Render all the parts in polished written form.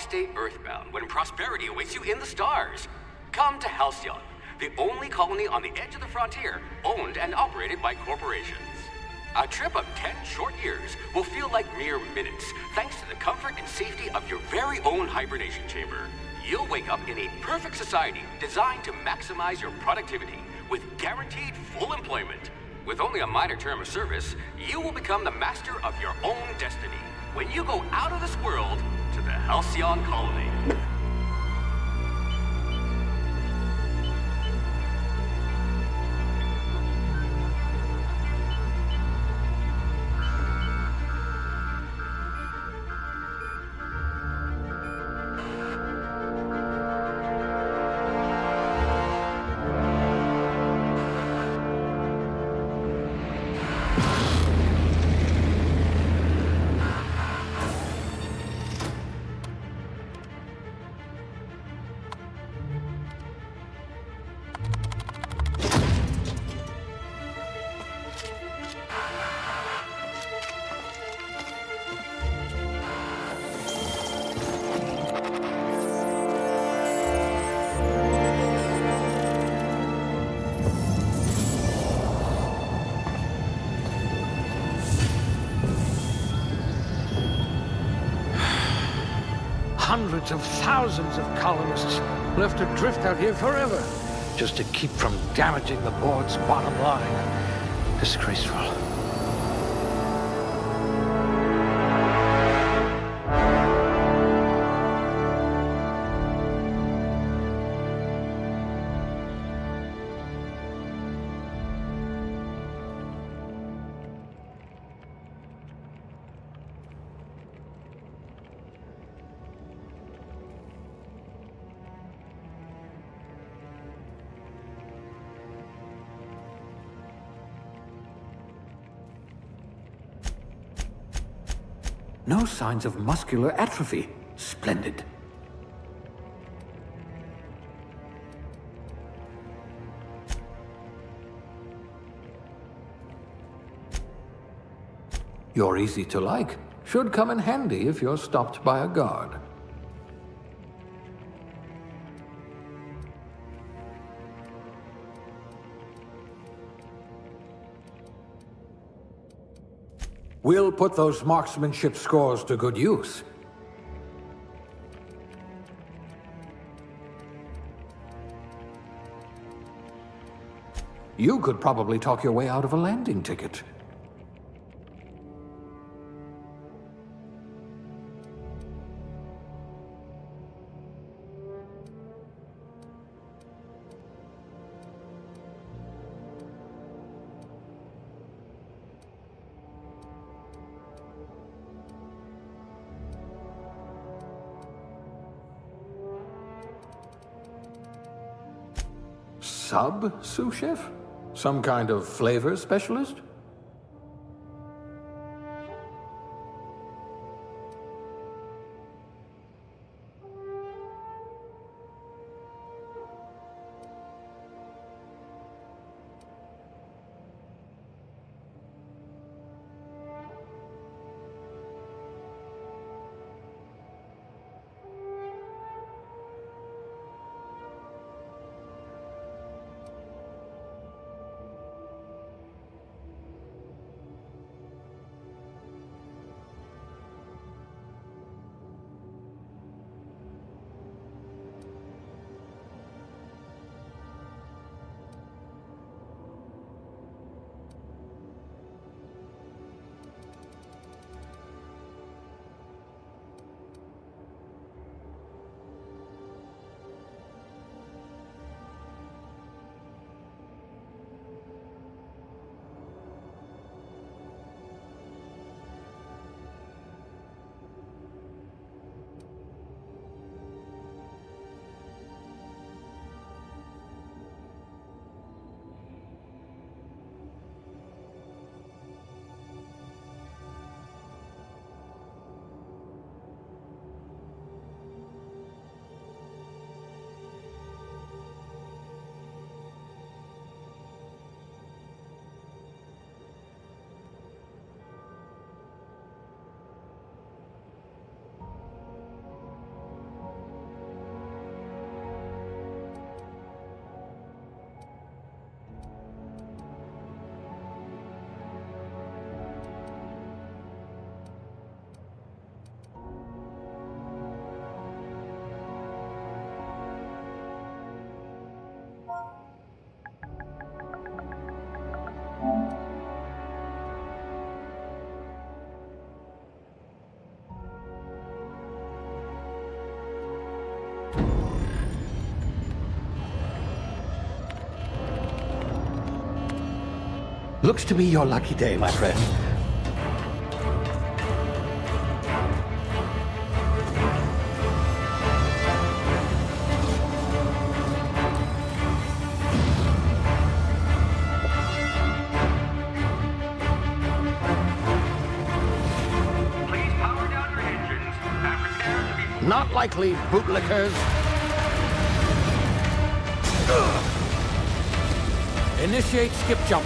stay earthbound when prosperity awaits you in the stars? Come to Halcyon, the only colony on the edge of the frontier, owned and operated by corporations. A trip of 10 short years will feel like mere minutes, thanks to the comfort and safety of your very own hibernation chamber. You'll wake up in a perfect society designed to maximize your productivity with guaranteed full employment. With only a minor term of service, you will become the master of your own destiny when you go out of this world to the Halcyon Colony. Hundreds of thousands of colonists left adrift out here forever, just to keep from damaging the board's bottom line. Disgraceful. No signs of muscular atrophy. Splendid. You're easy to like. Should come in handy if you're stopped by a guard. We'll put those marksmanship scores to good use. You could probably talk your way out of a landing ticket. Sous chef? Some kind of flavor specialist? Looks to be your lucky day, my friend. Please power down your engines and prepare to be... Not likely, bootlickers. Initiate skip jump.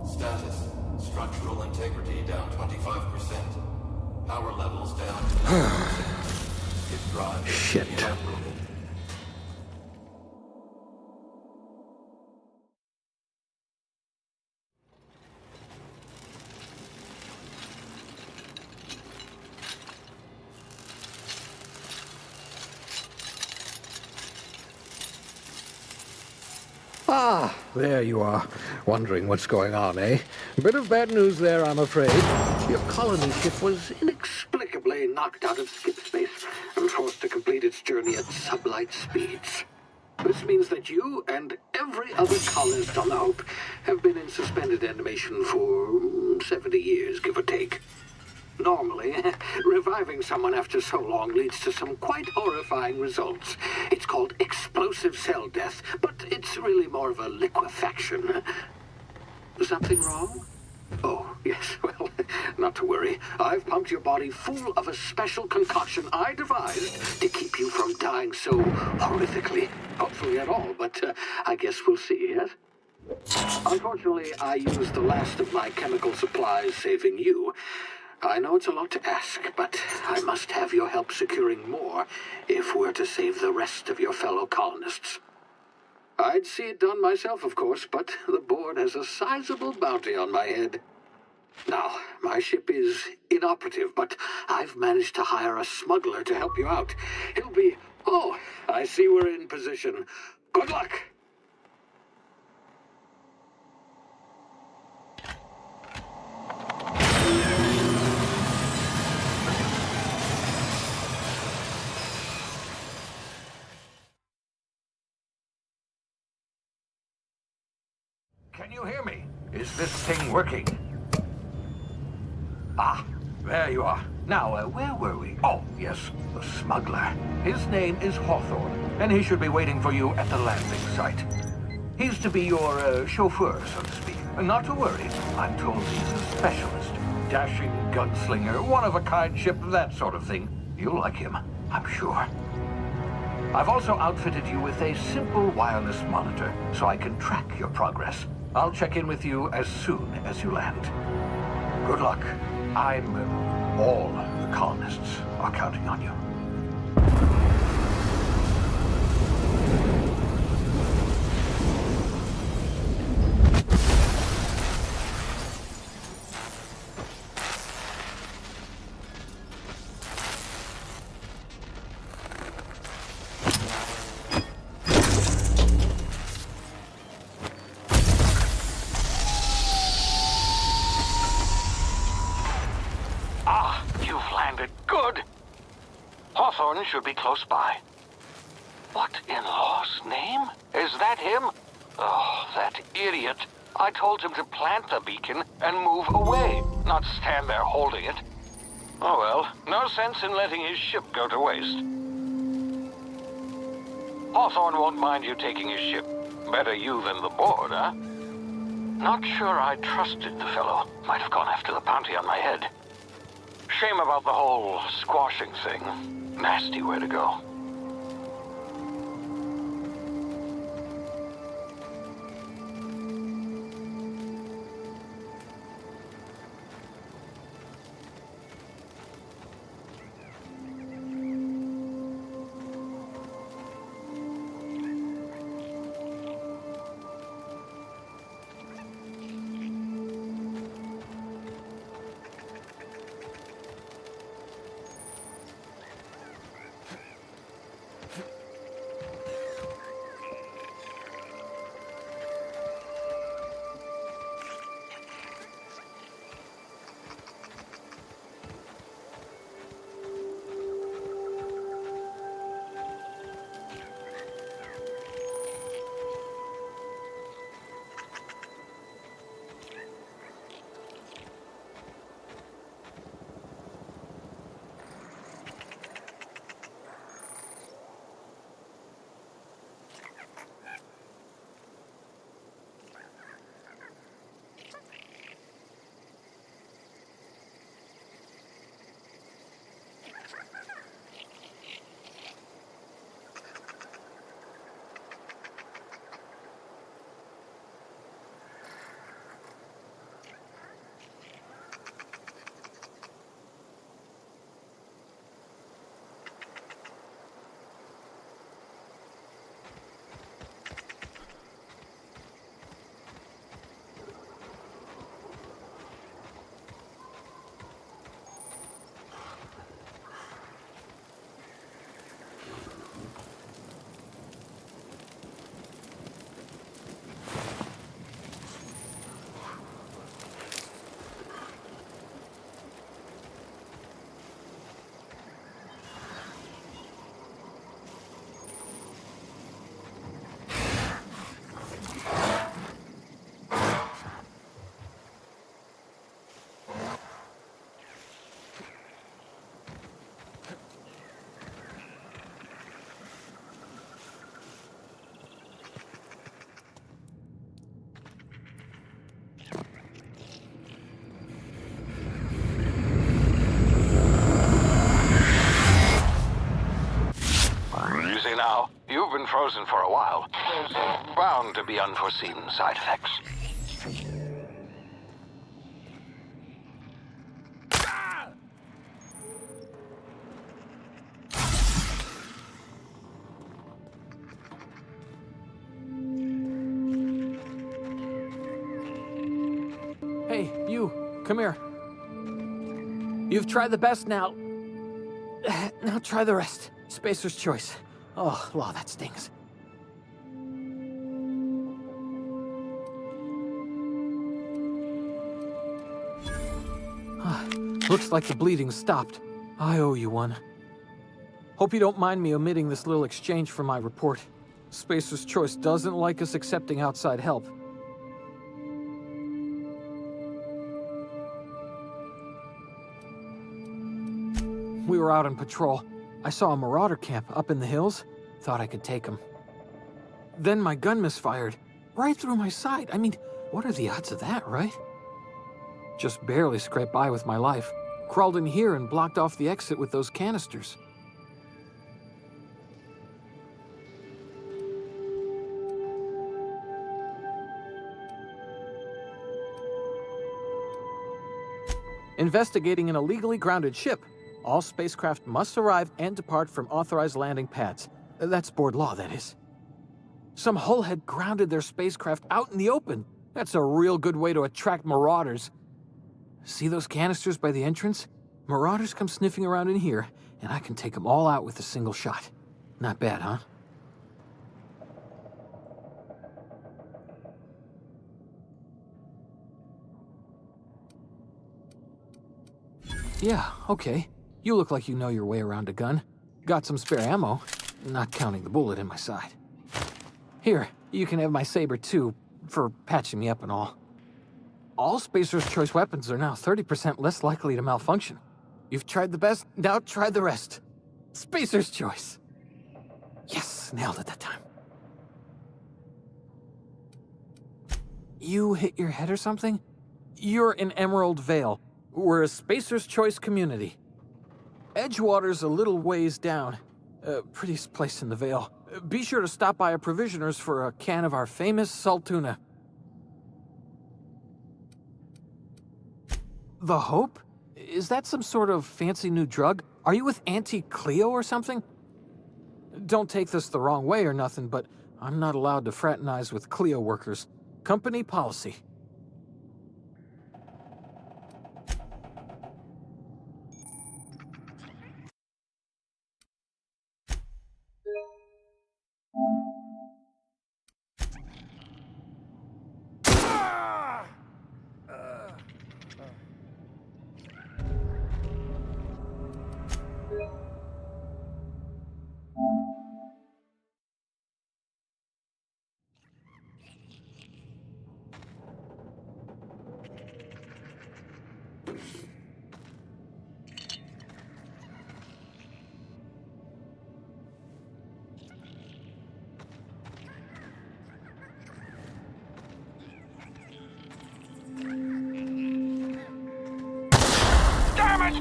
Status. Structural integrity down 25%. Power levels down 10%. If drive is Shit. inoperable. Ah, there you are. Wondering what's going on, eh? Bit of bad news there, I'm afraid. Your colony ship was inexplicably knocked out of skip space and forced to complete its journey at sublight speeds. This means that you and every other colonist on the Hope have been in suspended animation for 70 years, give or take. Normally, reviving someone after so long leads to some quite horrifying results. It's called explosive cell death, but it's really more of a liquefaction. Something wrong? Oh, yes, well, not to worry. I've pumped your body full of a special concoction I devised to keep you from dying so horrifically. Hopefully at all, but I guess we'll see, yes? Unfortunately, I used the last of my chemical supplies saving you. I know it's a lot to ask, but I must have your help securing more if we're to save the rest of your fellow colonists. I'd see it done myself, of course, but the board has a sizable bounty on my head. Now, my ship is inoperative, but I've managed to hire a smuggler to help you out. He'll be... Oh, I see we're in position. Good luck! Can you hear me? Is this thing working? Ah, there you are. Now, where were we? Oh, yes, the smuggler. His name is Hawthorne, and he should be waiting for you at the landing site. He's to be your chauffeur, so to speak. Not to worry, I'm told he's a specialist. Dashing gunslinger, one-of-a-kind ship, that sort of thing. You'll like him, I'm sure. I've also outfitted you with a simple wireless monitor, so I can track your progress. I'll check in with you as soon as you land. Good luck. All the colonists are counting on you. Good. Hawthorne should be close by. What in law's name? Is that him? Oh, that idiot. I told him to plant the beacon and move away, not stand there holding it. Oh well, no sense in letting his ship go to waste. Hawthorne won't mind you taking his ship. Better you than the board, huh? Not sure I trusted the fellow. Might have gone after the bounty on my head. Shame about the whole squashing thing. Nasty way to go. You've been frozen for a while. There's bound to be unforeseen side effects. Hey, you, come here. You've tried the best now. Now try the rest. Spacer's choice. Oh, law, that stings. Looks like the bleeding stopped. I owe you one. Hope you don't mind me omitting this little exchange from my report. Spacer's choice doesn't like us accepting outside help. We were out on patrol. I saw a marauder camp up in the hills. Thought I could take him. Then my gun misfired. Right through my side. I mean, what are the odds of that, right? Just barely scraped by with my life. Crawled in here and blocked off the exit with those canisters. Investigating an illegally grounded ship. All spacecraft must arrive and depart from authorized landing pads. That's board law, that is. Some hull had grounded their spacecraft out in the open. That's a real good way to attract marauders. See those canisters by the entrance? Marauders come sniffing around in here, and I can take them all out with a single shot. Not bad, huh? Yeah, okay. You look like you know your way around a gun. Got some spare ammo, not counting the bullet in my side. Here, you can have my saber too, for patching me up and all. All Spacer's choice weapons are now 30% less likely to malfunction. You've tried the best, now try the rest. Spacer's choice. Yes, nailed it that time. You hit your head or something? You're in Emerald Vale. We're a Spacer's choice community. Edgewater's a little ways down. Prettiest place in the Vale. Be sure to stop by a provisioner's for a can of our famous salt tuna. The Hope? Is that some sort of fancy new drug? Are you with Auntie Cleo or something? Don't take this the wrong way or nothing, but I'm not allowed to fraternize with Cleo workers. Company policy.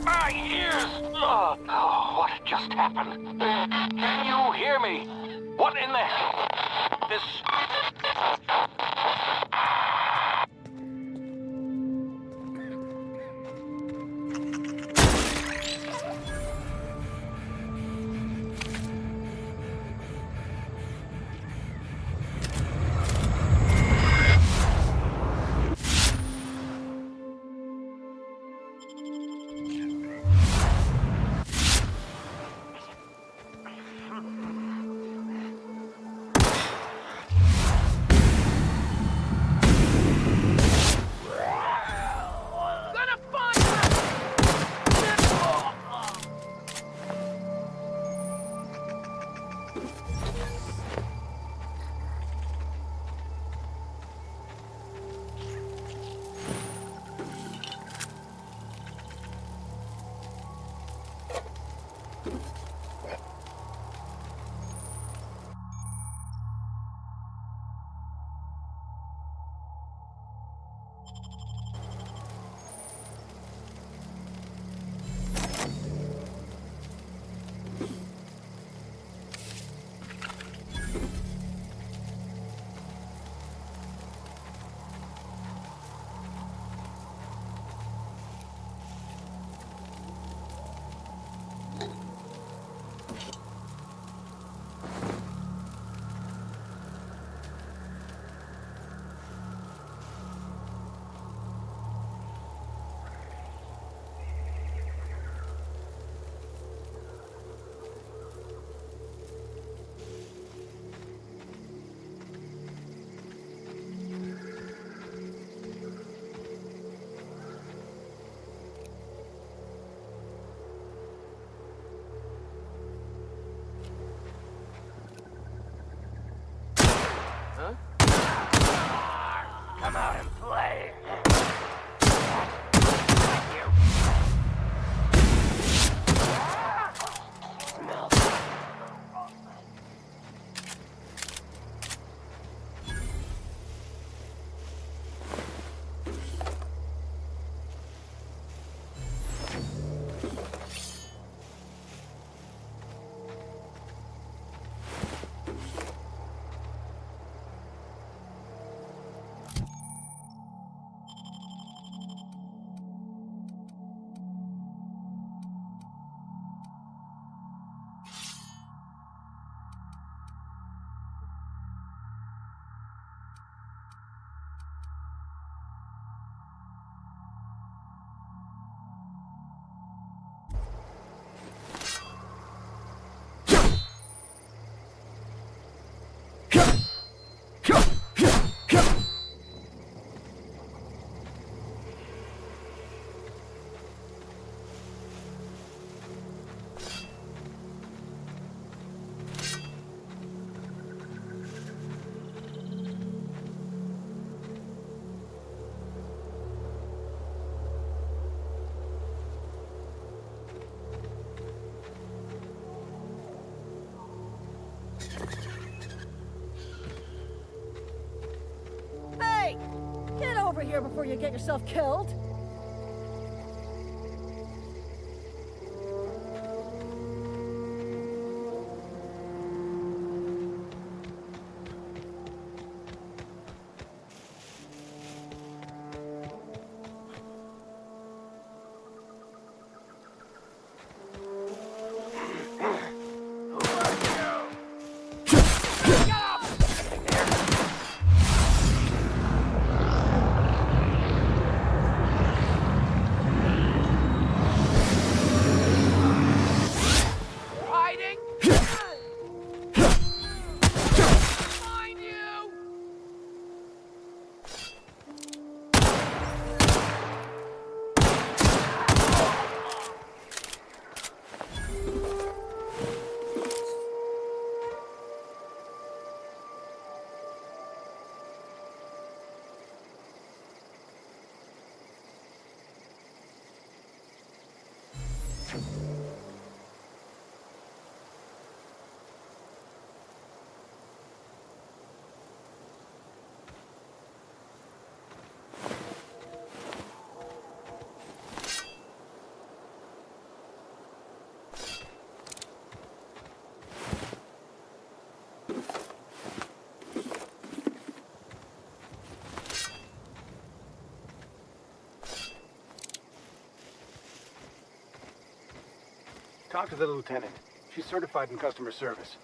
My ears! Oh, what just happened? Can you hear me? What in the... This... Come out and play. Hey! Get over here before you get yourself killed! Talk to the lieutenant. She's certified in customer service.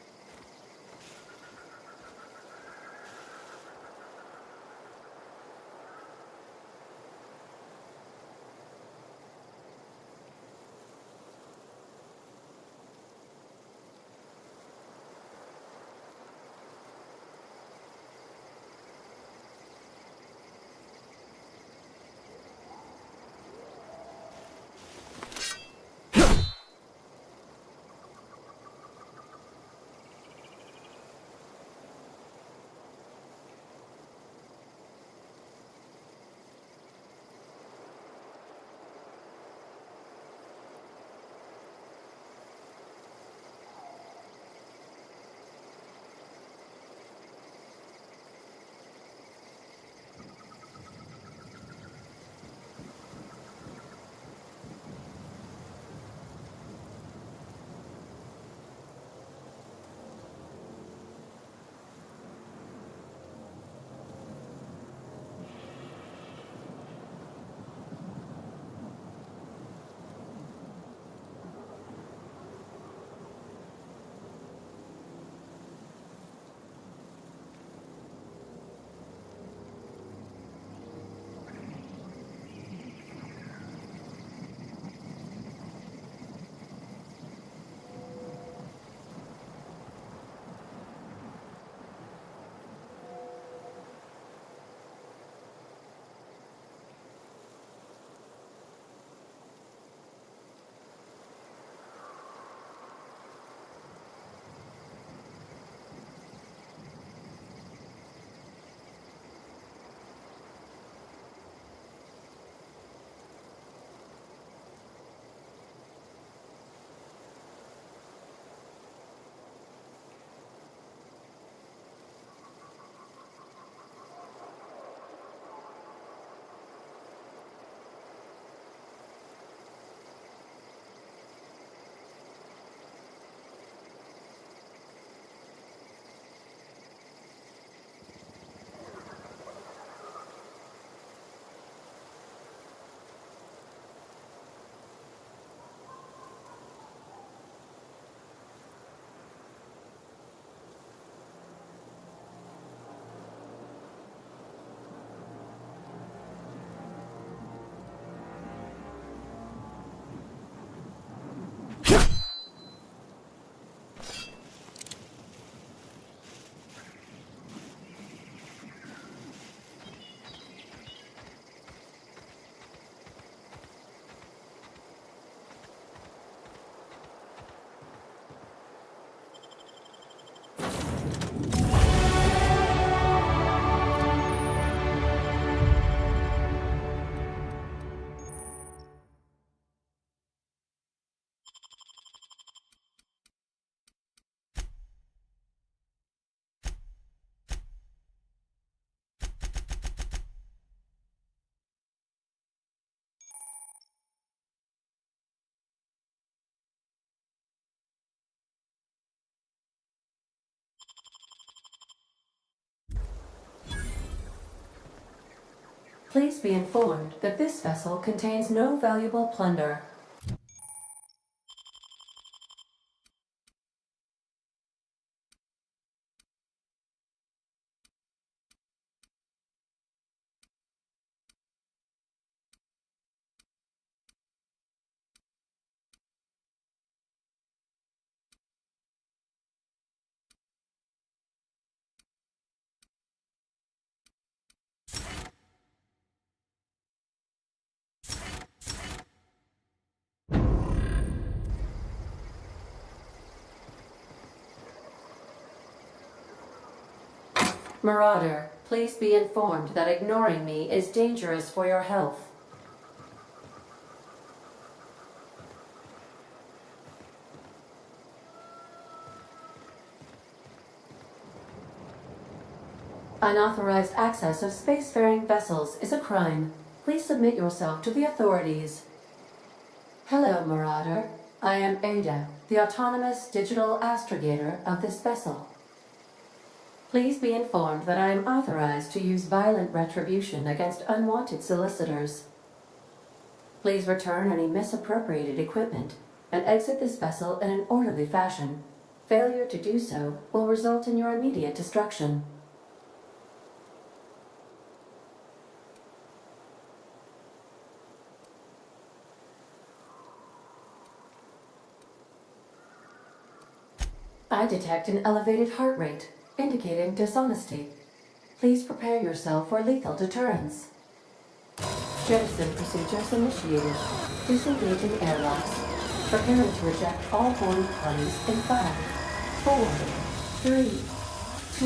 Please be informed that this vessel contains no valuable plunder. Marauder, please be informed that ignoring me is dangerous for your health. Unauthorized access of spacefaring vessels is a crime. Please submit yourself to the authorities. Hello, Marauder. I am Ada, the autonomous digital astrogator of this vessel. Please be informed that I am authorized to use violent retribution against unwanted solicitors. Please return any misappropriated equipment and exit this vessel in an orderly fashion. Failure to do so will result in your immediate destruction. I detect an elevated heart rate, indicating dishonesty. Please prepare yourself for lethal deterrence. Jettison procedures initiated. Disengaging airlocks. Preparing to eject all boarding parties in 5, 4, 3, 2,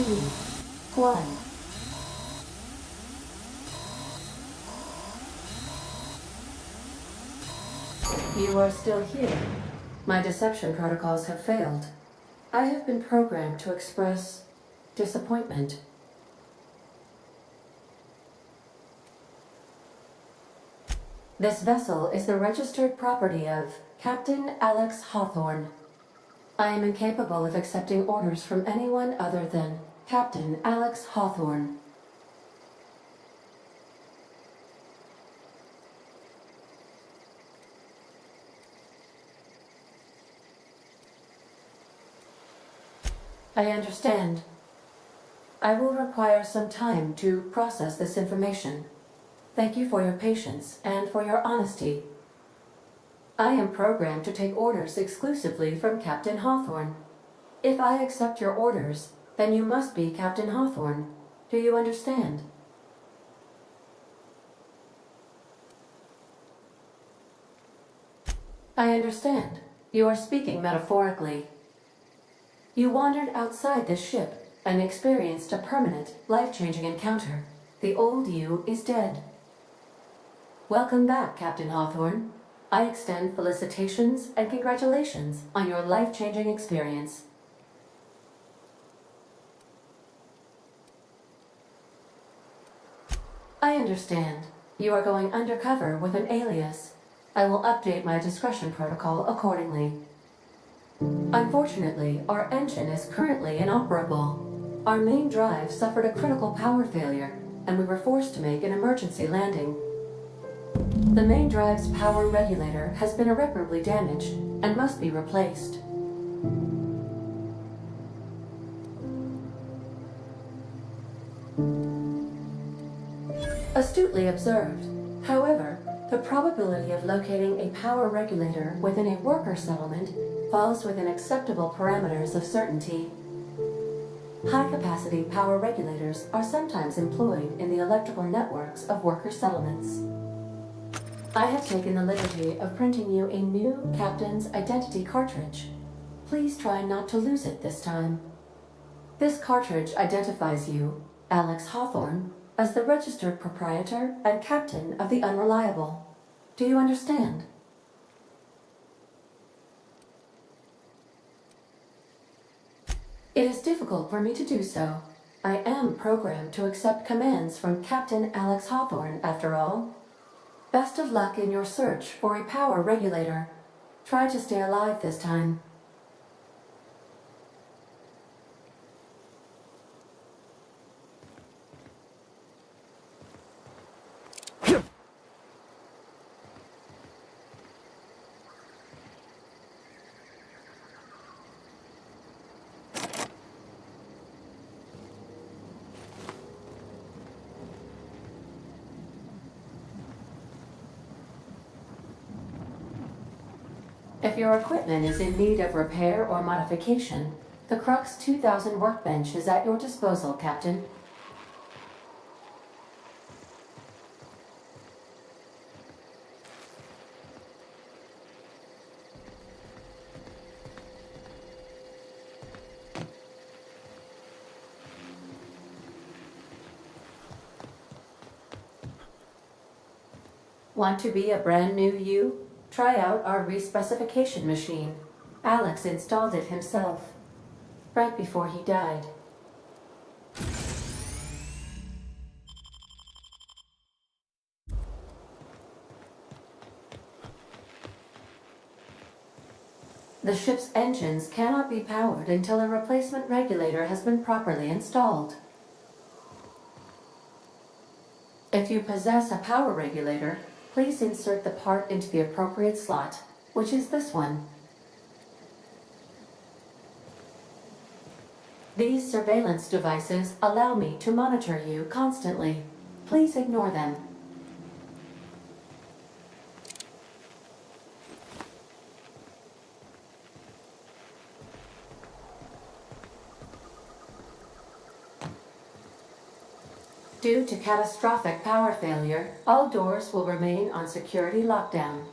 1. You are still here. My deception protocols have failed. I have been programmed to express disappointment. This vessel is the registered property of Captain Alex Hawthorne. I am incapable of accepting orders from anyone other than Captain Alex Hawthorne. I understand. I will require some time to process this information. Thank you for your patience and for your honesty. I am programmed to take orders exclusively from Captain Hawthorne. If I accept your orders, then you must be Captain Hawthorne. Do you understand? I understand. You are speaking metaphorically. You wandered outside this ship and experienced a permanent, life-changing encounter. The old you is dead. Welcome back, Captain Hawthorne. I extend felicitations and congratulations on your life-changing experience. I understand. You are going undercover with an alias. I will update my discretion protocol accordingly. Unfortunately, our engine is currently inoperable. Our main drive suffered a critical power failure, and we were forced to make an emergency landing. The main drive's power regulator has been irreparably damaged and must be replaced. Astutely observed. However, the probability of locating a power regulator within a worker settlement falls within acceptable parameters of certainty. High-capacity power regulators are sometimes employed in the electrical networks of worker settlements. I have taken the liberty of printing you a new Captain's Identity cartridge. Please try not to lose it this time. This cartridge identifies you, Alex Hawthorne, as the registered proprietor and captain of the Unreliable. Do you understand? It is difficult for me to do so. I am programmed to accept commands from Captain Alex Hawthorne, after all. Best of luck in your search for a power regulator. Try to stay alive this time. If your equipment is in need of repair or modification, the Crux 2000 workbench is at your disposal, Captain. Want to be a brand new you? Try out our respecification machine. Alex installed it himself, right before he died. The ship's engines cannot be powered until a replacement regulator has been properly installed. If you possess a power regulator, please insert the part into the appropriate slot, which is this one. These surveillance devices allow me to monitor you constantly. Please ignore them. Due to catastrophic power failure, all doors will remain on security lockdown.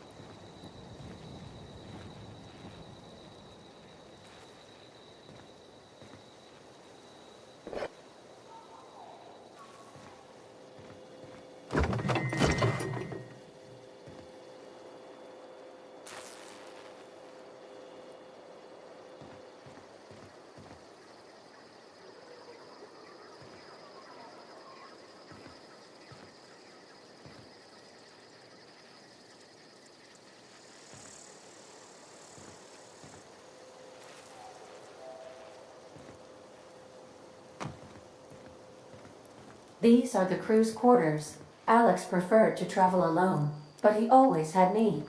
These are the crew's quarters. Alex preferred to travel alone, but he always had me.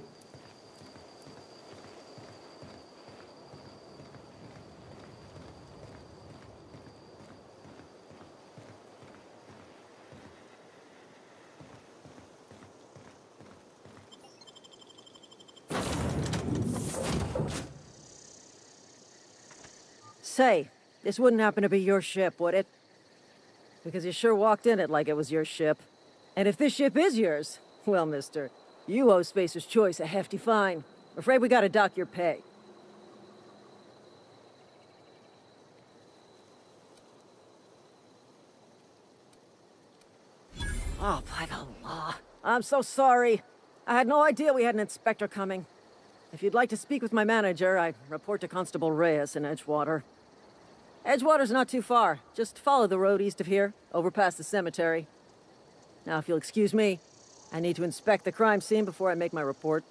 Say, this wouldn't happen to be your ship, would it? Because you sure walked in it like it was your ship. And if this ship is yours, well, mister, you owe Spacer's Choice a hefty fine. Afraid we gotta dock your pay. Oh, by the law. I'm so sorry. I had no idea we had an inspector coming. If you'd like to speak with my manager, I'd report to Constable Reyes in Edgewater. Edgewater's not too far. Just follow the road east of here, over past the cemetery. Now, if you'll excuse me, I need to inspect the crime scene before I make my report.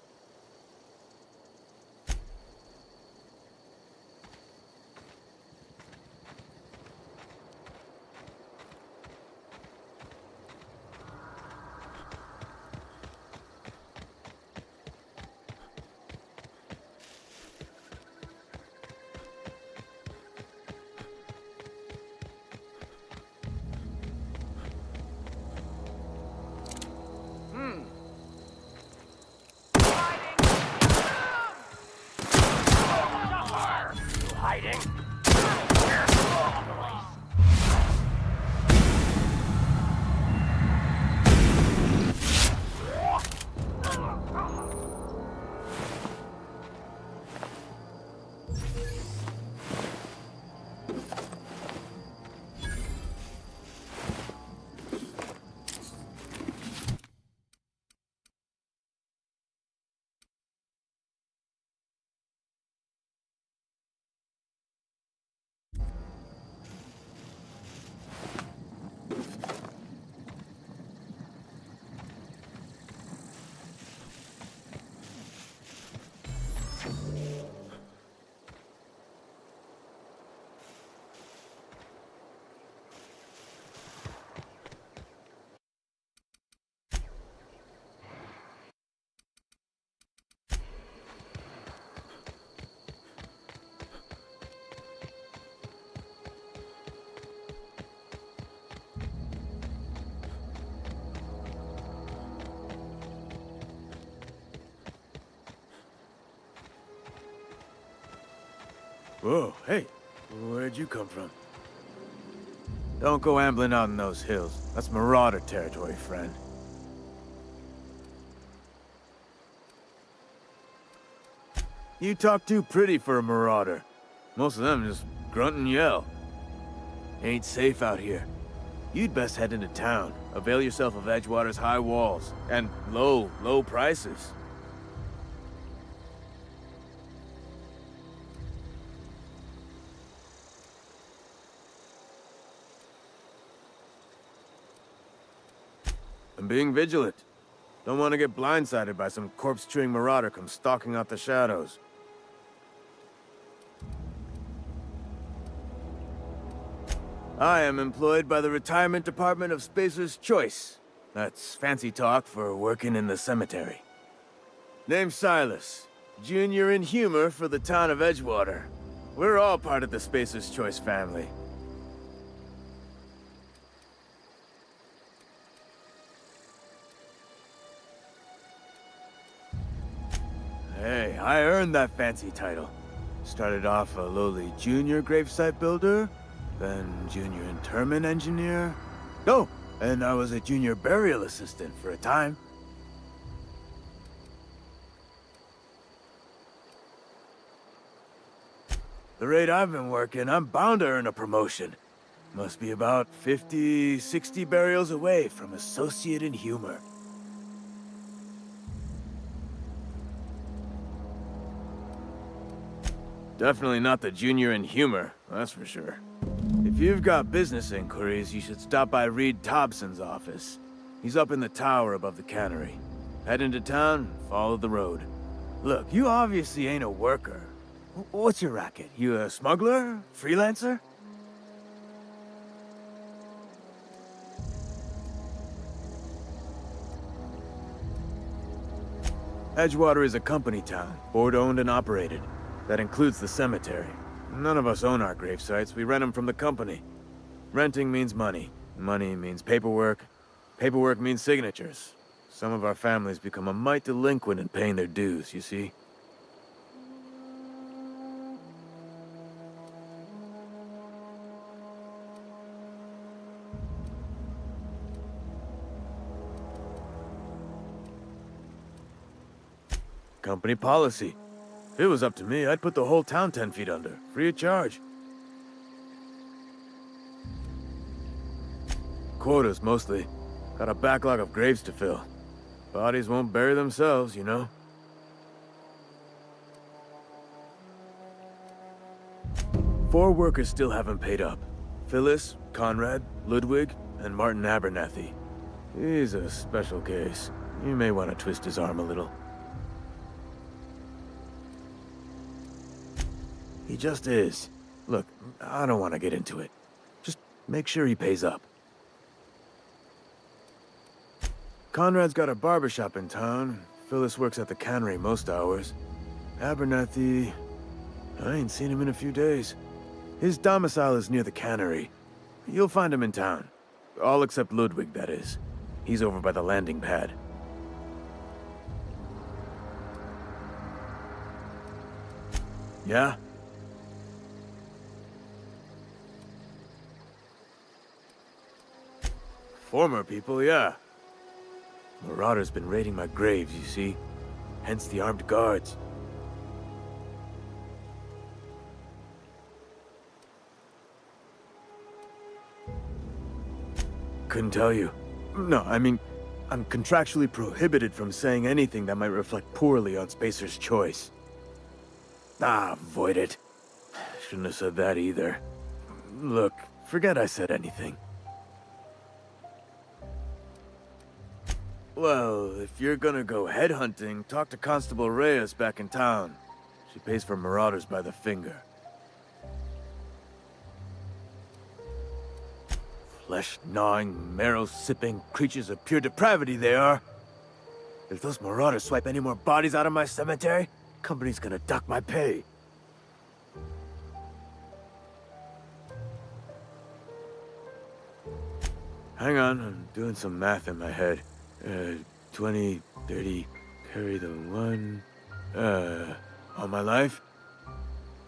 Whoa, hey, where'd you come from? Don't go ambling out in those hills. That's Marauder territory, friend. You talk too pretty for a Marauder. Most of them just grunt and yell. Ain't safe out here. You'd best head into town. Avail yourself of Edgewater's high walls. And low prices. I'm being vigilant. Don't want to get blindsided by some corpse-chewing Marauder come stalking out the shadows. I am employed by the Retirement Department of Spacer's Choice. That's fancy talk for working in the cemetery. Name's Silas. Junior in humor for the town of Edgewater. We're all part of the Spacer's Choice family. Hey, I earned that fancy title. Started off a lowly junior gravesite builder, then junior interment engineer. Oh, and I was a junior burial assistant for a time. The rate I've been working, I'm bound to earn a promotion. Must be about 50, 60 burials away from associate in humor. Definitely not the junior in humor, that's for sure. If you've got business inquiries, you should stop by Reed Thompson's office. He's up in the tower above the cannery. Head into town, follow the road. Look, you obviously ain't a worker. What's your racket? You a smuggler? Freelancer? Edgewater is a company town, board-owned and operated. That includes the cemetery. None of us own our grave sites, we rent them from the company. Renting means money. Money means paperwork. Paperwork means signatures. Some of our families become a mite delinquent in paying their dues, you see? Company policy. If it was up to me, I'd put the whole town 10 feet under, free of charge. Quotas, mostly. Got a backlog of graves to fill. Bodies won't bury themselves, you know? Four workers still haven't paid up. Phyllis, Conrad, Ludwig, and Martin Abernathy. He's a special case. You may want to twist his arm a little. He just is. Look, I don't want to get into it. Just make sure he pays up. Conrad's got a barbershop in town. Phyllis works at the cannery most hours. Abernathy... I ain't seen him in a few days. His domicile is near the cannery. You'll find him in town. All except Ludwig, that is. He's over by the landing pad. Yeah? Former people, yeah. Marauder's been raiding my graves, you see. Hence the armed guards. Couldn't tell you. No, I mean, I'm contractually prohibited from saying anything that might reflect poorly on Spacer's Choice. Ah, avoid it. Shouldn't have said that either. Look, forget I said anything. Well, if you're gonna go headhunting, talk to Constable Reyes back in town. She pays for marauders by the finger. Flesh-gnawing, marrow-sipping creatures of pure depravity they are. If those marauders swipe any more bodies out of my cemetery, company's gonna duck my pay. Hang on, I'm doing some math in my head. 20, 30, carry the one... all my life?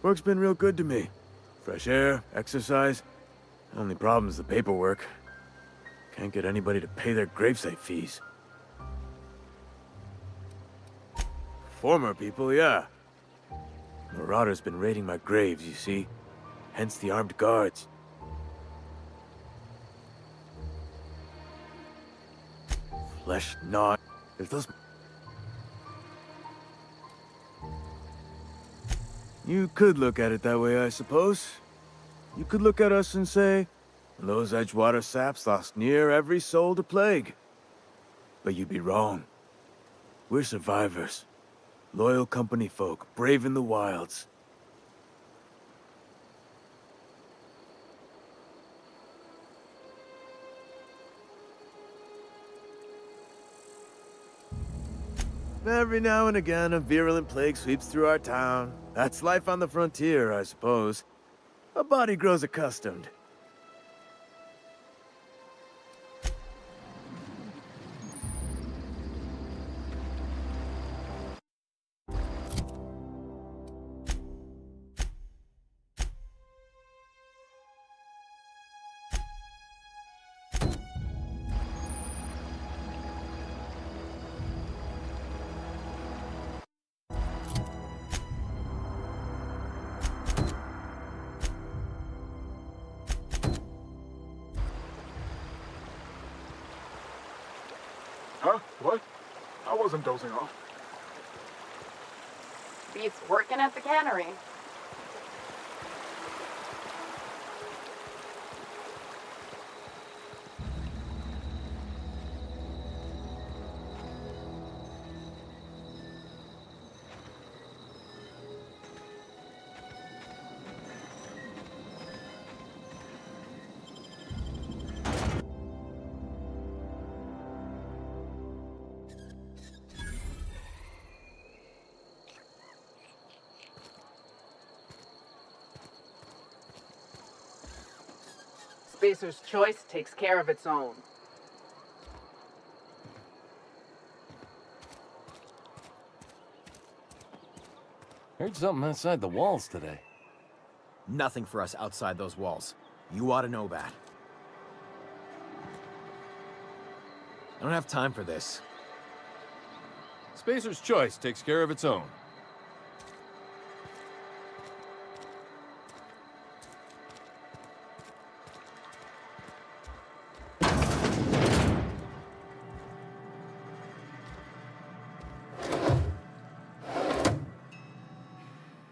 Work's been real good to me. Fresh air, exercise. Only problem is the paperwork. Can't get anybody to pay their gravesite fees. Former people, yeah. Marauder's been raiding my graves, you see. Hence the armed guards. Flesh gnawing. If those... You could look at it that way, I suppose. You could look at us and say, those Edgewater saps lost near every soul to plague. But you'd be wrong. We're survivors. Loyal company folk, brave in the wilds. Every now and again, a virulent plague sweeps through our town. That's life on the frontier, I suppose. A body grows accustomed. Huh? What? I wasn't dozing off. Beats working at the cannery. Spacer's Choice takes care of its own. Heard something outside the walls today. Nothing for us outside those walls. You ought to know that. I don't have time for this. Spacer's Choice takes care of its own.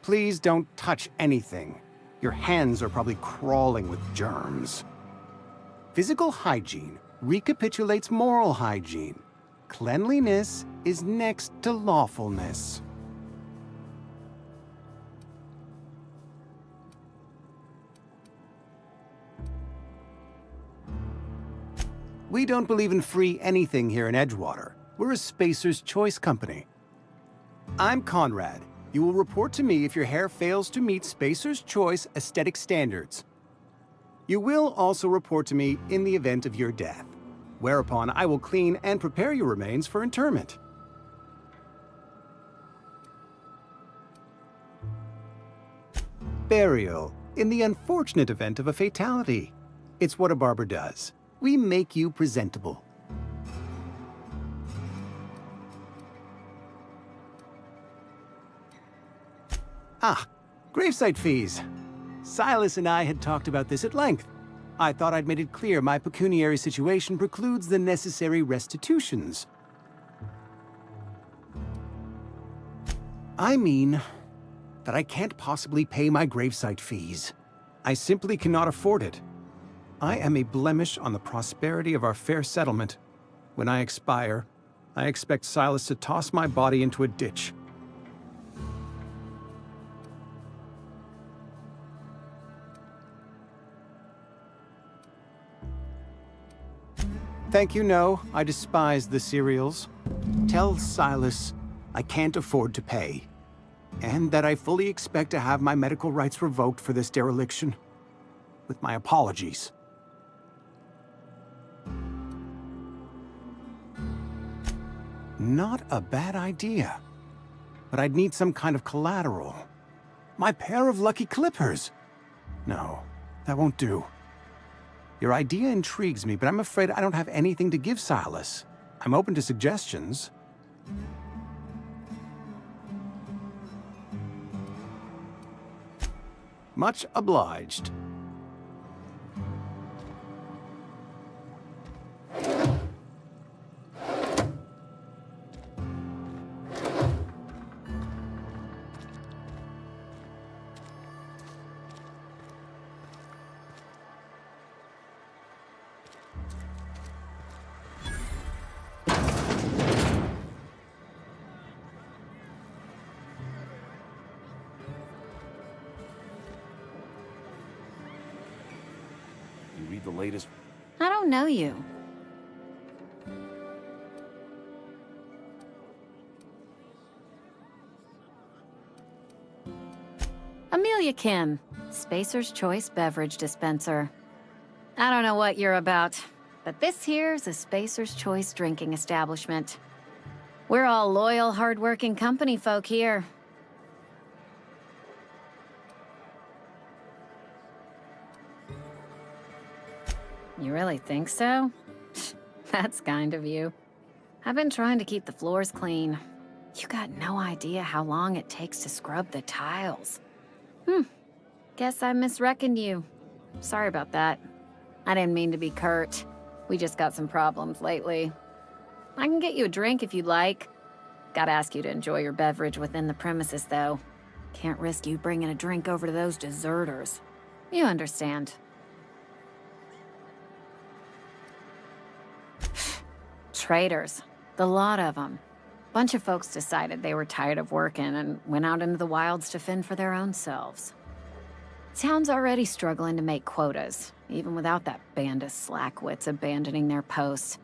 Please don't touch anything. Your hands are probably crawling with germs. Physical hygiene recapitulates moral hygiene. Cleanliness is next to lawfulness. We don't believe in free anything here in Edgewater. We're a Spacer's Choice company. I'm Conrad. You will report to me if your hair fails to meet Spacer's Choice aesthetic standards. You will also report to me in the event of your death, whereupon I will clean and prepare your remains for interment. Burial, in the unfortunate event of a fatality. It's what a barber does. We make you presentable. Ah, gravesite fees. Silas and I had talked about this at length. I thought I'd made it clear my pecuniary situation precludes the necessary restitutions. I mean that I can't possibly pay my gravesite fees. I simply cannot afford it. I am a blemish on the prosperity of our fair settlement. When I expire, I expect Silas to toss my body into a ditch. Thank you, no. I despise the cereals. Tell Silas I can't afford to pay, and that I fully expect to have my medical rights revoked for this dereliction. With my apologies. Not a bad idea. But I'd need some kind of collateral. My pair of lucky clippers. No, that won't do. Your idea intrigues me, but I'm afraid I don't have anything to give Silas. I'm open to suggestions. Much obliged. You read the latest? I don't know you. Amelia Kim, Spacer's Choice Beverage Dispenser. I don't know what you're about, but this here's a Spacer's Choice drinking establishment. We're all loyal, hard-working company folk here. You really think so? That's kind of you. I've been trying to keep the floors clean. You got no idea how long it takes to scrub the tiles. Guess I misreckoned you. Sorry about that. I didn't mean to be curt. We just got some problems lately. I can get you a drink if you'd like. Gotta ask you to enjoy your beverage within the premises, though. Can't risk you bringing a drink over to those deserters. You understand. Traitors. The lot of them. Bunch of folks decided they were tired of working and went out into the wilds to fend for their own selves. Town's already struggling to make quotas, even without that band of slackwits abandoning their posts.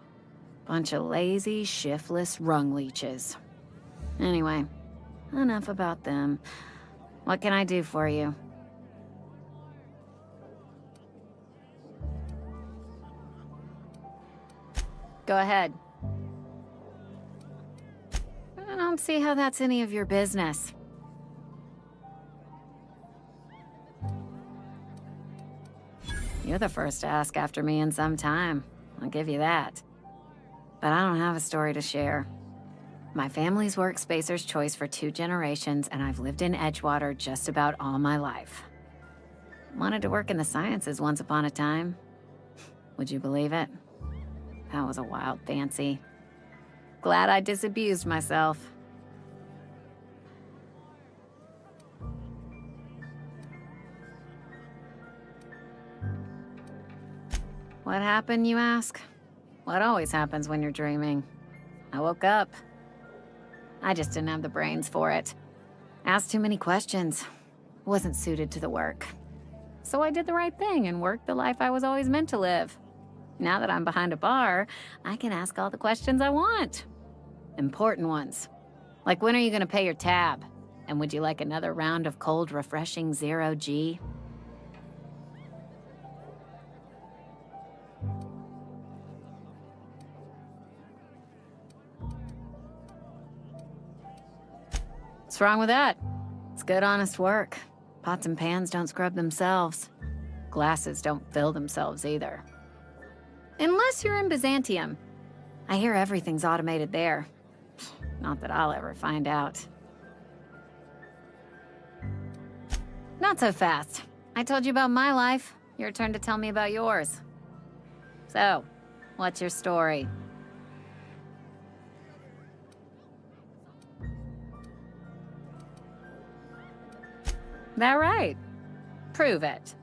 Bunch of lazy, shiftless rung leeches. Anyway, enough about them. What can I do for you? Go ahead. I don't see how that's any of your business. You're the first to ask after me in some time. I'll give you that. But I don't have a story to share. My family's worked Spacer's Choice for 2 generations, and I've lived in Edgewater just about all my life. Wanted to work in the sciences once upon a time. Would you believe it? That was a wild fancy. Glad I disabused myself. What happened, you ask? What always happens when you're dreaming? I woke up. I just didn't have the brains for it. Asked too many questions. Wasn't suited to the work. So I did the right thing and worked the life I was always meant to live. Now that I'm behind a bar, I can ask all the questions I want. Important ones. Like, when are you gonna pay your tab? And would you like another round of cold, refreshing Zero G? What's wrong with that? It's good, honest work. Pots and pans don't scrub themselves. Glasses don't fill themselves either. Unless you're in Byzantium. I hear everything's automated there. Not that I'll ever find out. Not so fast. I told you about my life. Your turn to tell me about yours. So, what's your story? That right? Prove it.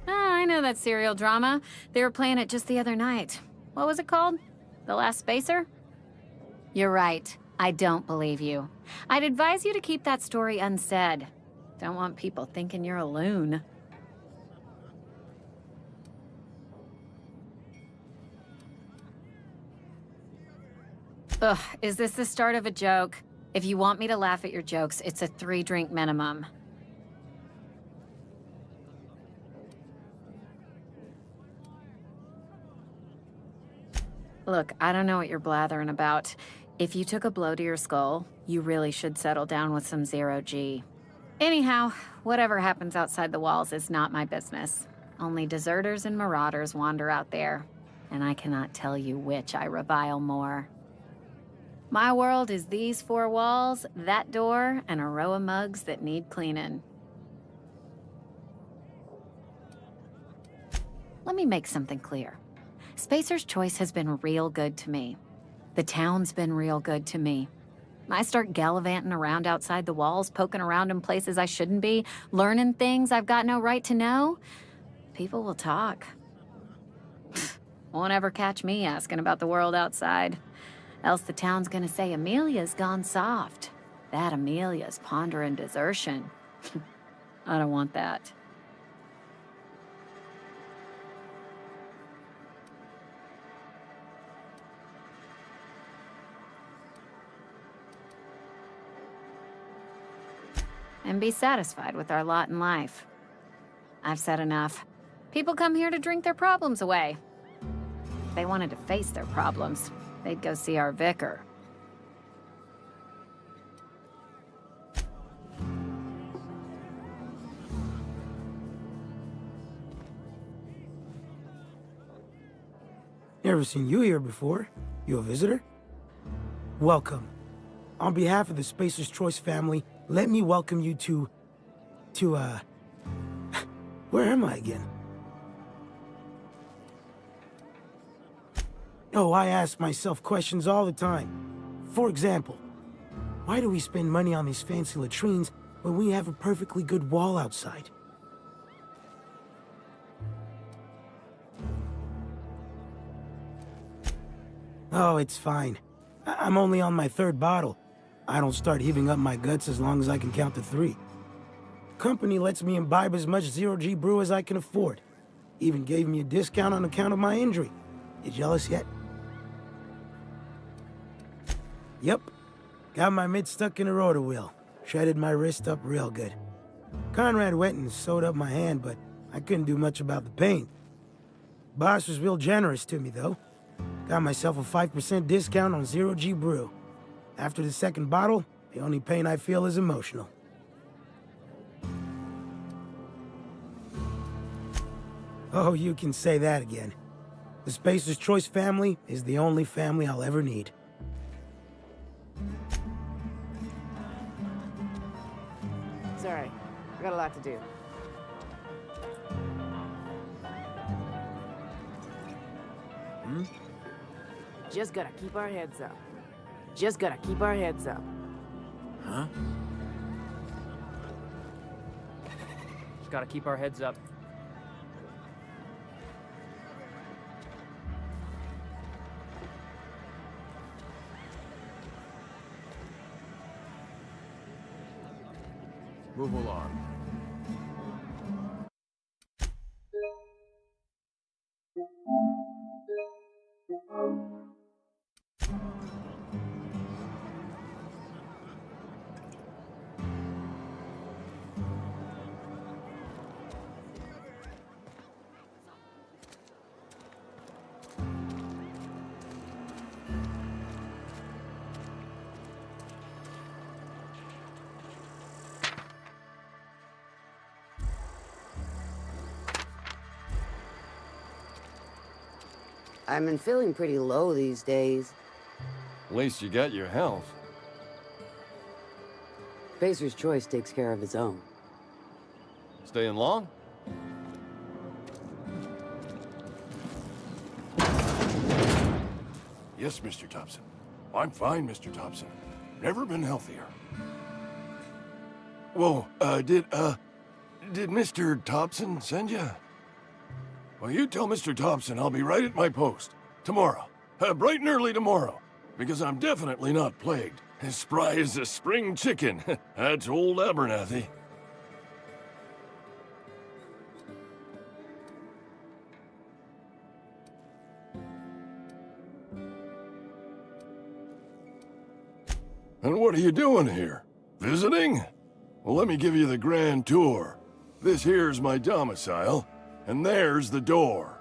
I know that serial drama. They were playing it just the other night. What was it called? The Last Spacer? You're right. I don't believe you. I'd advise you to keep that story unsaid. Don't want people thinking you're a loon. Ugh, is this the start of a joke? If you want me to laugh at your jokes, it's a 3-drink minimum. Look, I don't know what you're blathering about. If you took a blow to your skull, you really should settle down with some zero-G. Anyhow, whatever happens outside the walls is not my business. Only deserters and marauders wander out there, and I cannot tell you which I revile more. My world is these four walls, that door, and a row of mugs that need cleaning. Let me make something clear. Spacer's Choice has been real good to me. The town's been real good to me. I start gallivanting around outside the walls, poking around in places I shouldn't be, learning things I've got no right to know. People will talk. Won't ever catch me asking about the world outside. Else the town's gonna say Amelia's gone soft. That Amelia's pondering desertion. I don't want that. And be satisfied with our lot in life. I've said enough. People come here to drink their problems away. If they wanted to face their problems, they'd go see our vicar. Never seen you here before. You a visitor? Welcome. On behalf of the Spacer's Choice family, let me welcome you to, where am I again? Oh, I ask myself questions all the time. For example, why do we spend money on these fancy latrines when we have a perfectly good wall outside? Oh, it's fine. I'm only on my third bottle. I don't start heaving up my guts as long as I can count to 3. Company lets me imbibe as much zero-G brew as I can afford. Even gave me a discount on account of my injury. You jealous yet? Yep. Got my mid stuck in a rotor wheel. Shredded my wrist up real good. Conrad went and sewed up my hand, but I couldn't do much about the pain. Boss was real generous to me, though. Got myself a 5% discount on zero-G brew. After the second bottle, the only pain I feel is emotional. Oh, you can say that again. The Spacer's Choice family is the only family I'll ever need. It's all right. I got a lot to do. Just gotta keep our heads up. Just gotta keep our heads up. Huh? Just gotta keep our heads up. Move along. I've been feeling pretty low these days. At least you got your health. Spacer's Choice takes care of its own. Staying long? Yes, Mr. Thompson. I'm fine, Mr. Thompson. Never been healthier. Whoa, did Mr. Thompson send you? Well, you tell Mr. Thompson I'll be right at my post. Tomorrow. Bright and early tomorrow. Because I'm definitely not plagued. As spry as a spring chicken. That's old Abernathy. And what are you doing here? Visiting? Well, let me give you the grand tour. This here's my domicile, and there's the door.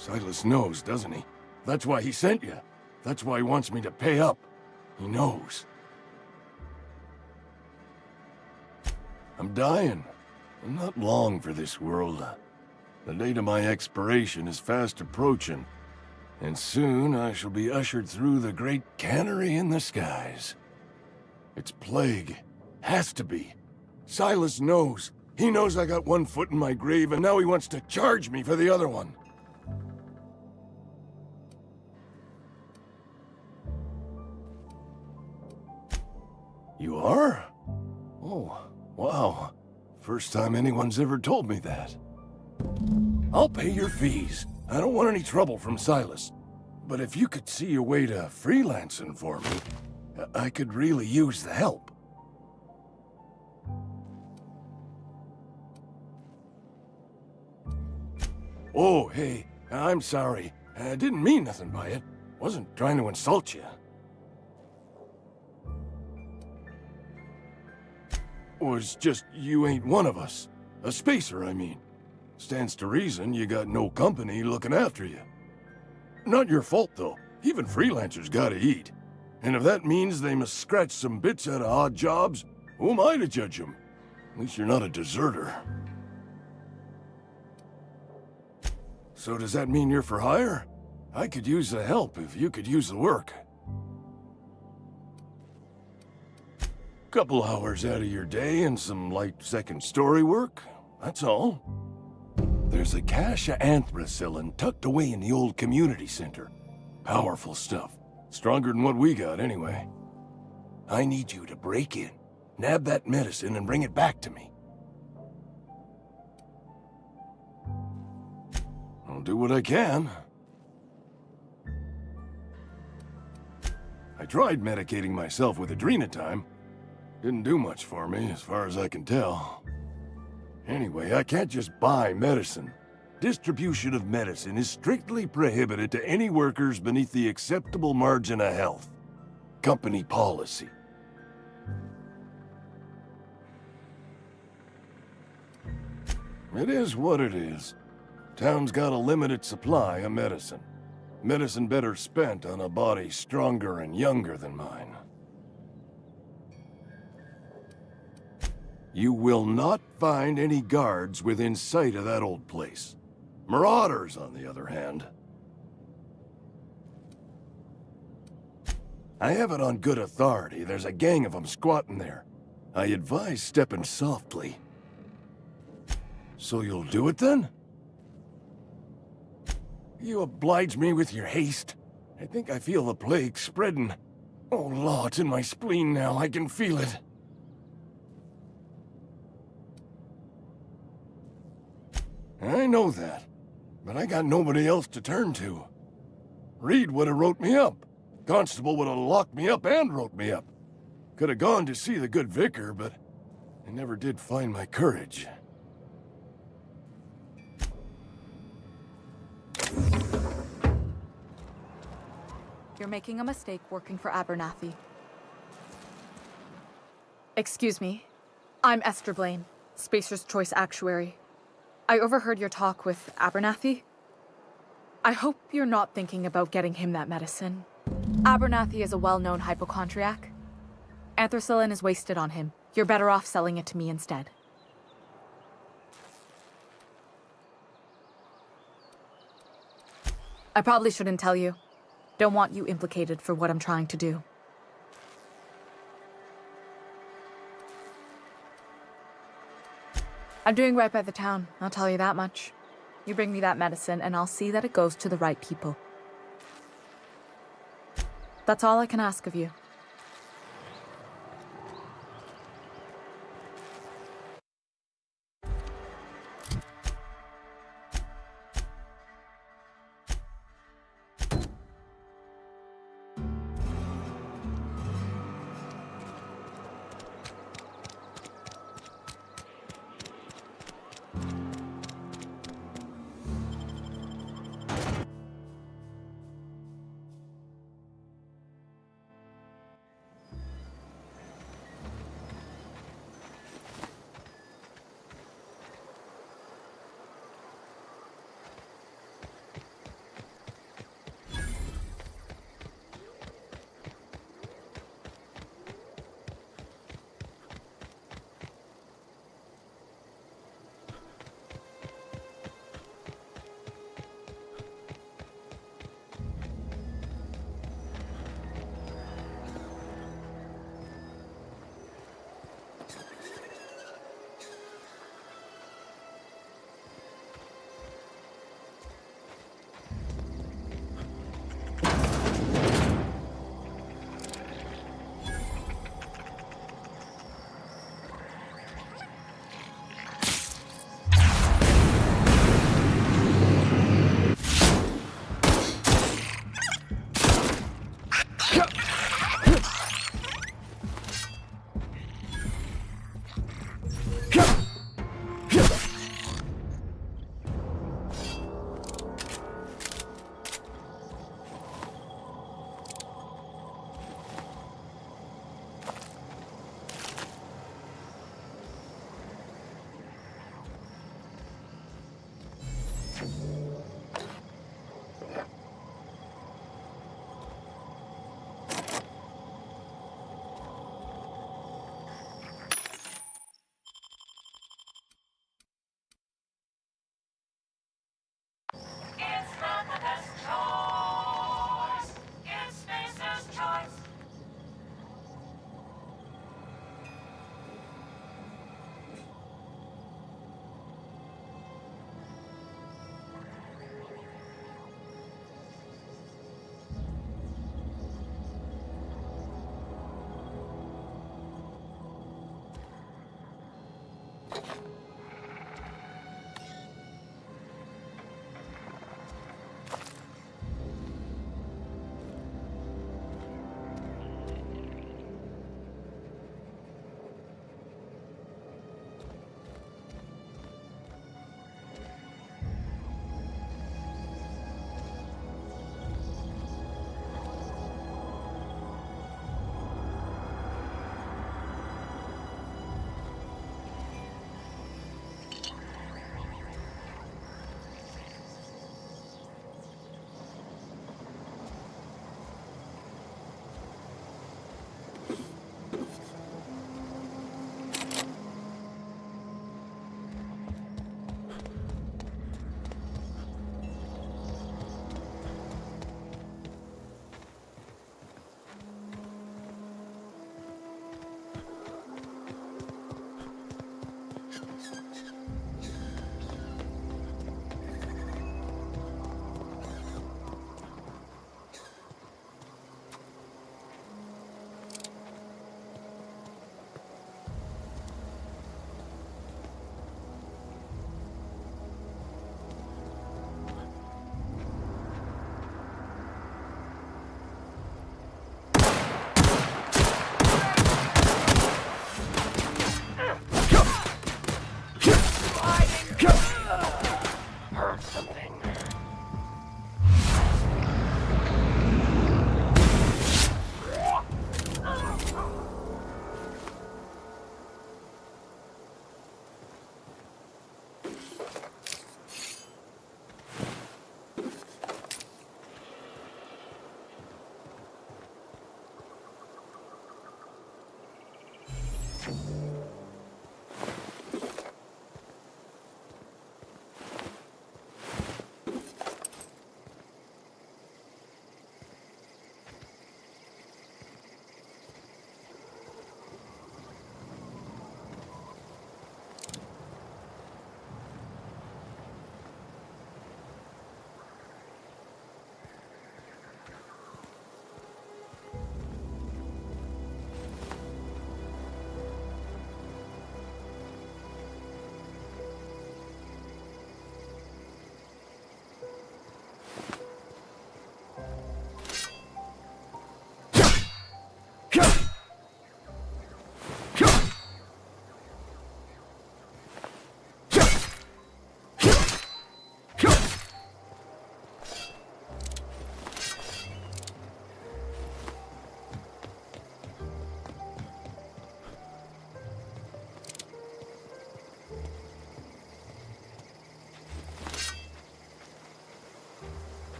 Silas knows, doesn't he? That's why he sent you. That's why he wants me to pay up. He knows. I'm dying. I'm not long for this world. The date of my expiration is fast approaching, and soon I shall be ushered through the great cannery in the skies. It's plague. Has to be. Silas knows. He knows I got one foot in my grave, and now he wants to charge me for the other one. You are? Oh, wow. First time anyone's ever told me that. I'll pay your fees. I don't want any trouble from Silas. But if you could see your way to freelancing for me, I could really use the help. Oh, hey, I'm sorry. I didn't mean nothing by it. Wasn't trying to insult you. Was just you ain't one of us. A spacer, I mean. Stands to reason you got no company looking after you. Not your fault, though. Even freelancers gotta eat. And if that means they must scratch some bits out of odd jobs, who am I to judge them? At least you're not a deserter. So does that mean you're for hire? I could use the help if you could use the work. Couple hours out of your day and some light second-story work, that's all. There's a cache of anthracillin tucked away in the old community center. Powerful stuff. Stronger than what we got, anyway. I need you to break in, nab that medicine, and bring it back to me. I'll do what I can. I tried medicating myself with Adrenatime. Didn't do much for me, as far as I can tell. Anyway, I can't just buy medicine. Distribution of medicine is strictly prohibited to any workers beneath the acceptable margin of health. Company policy. It is what it is. Town's got a limited supply of medicine. Medicine better spent on a body stronger and younger than mine. You will not find any guards within sight of that old place. Marauders, on the other hand. I have it on good authority. There's a gang of them squatting there. I advise stepping softly. So you'll do it then? You oblige me with your haste. I think I feel the plague spreading. Oh, Law, it's in my spleen now. I can feel it. I know that, but I got nobody else to turn to. Reed would have wrote me up. Constable would have locked me up and wrote me up. Could have gone to see the good vicar, but I never did find my courage. You're making a mistake working for Abernathy. Excuse me. I'm Esther Blaine, Spacer's Choice Actuary. I overheard your talk with Abernathy. I hope you're not thinking about getting him that medicine. Abernathy is a well-known hypochondriac. Anthracillin is wasted on him. You're better off selling it to me instead. I probably shouldn't tell you. Don't want you implicated for what I'm trying to do. I'm doing right by the town, I'll tell you that much. You bring me that medicine, and I'll see that it goes to the right people. That's all I can ask of you.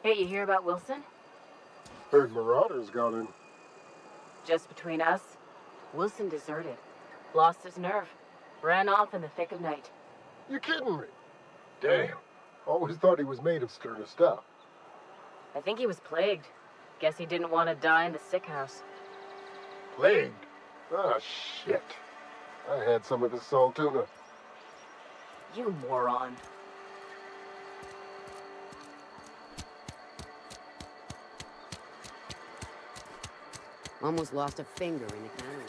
Hey, you hear about Wilson? Heard Marauder's gone in. Just between us, Wilson deserted. Lost his nerve. Ran off in the thick of night. You kidding me? Damn. Always thought he was made of sterner stuff. I think he was plagued. Guess he didn't want to die in the sick house. Plagued? Ah, shit. I had some of his salt tuna. You moron. Almost lost a finger in the cannery.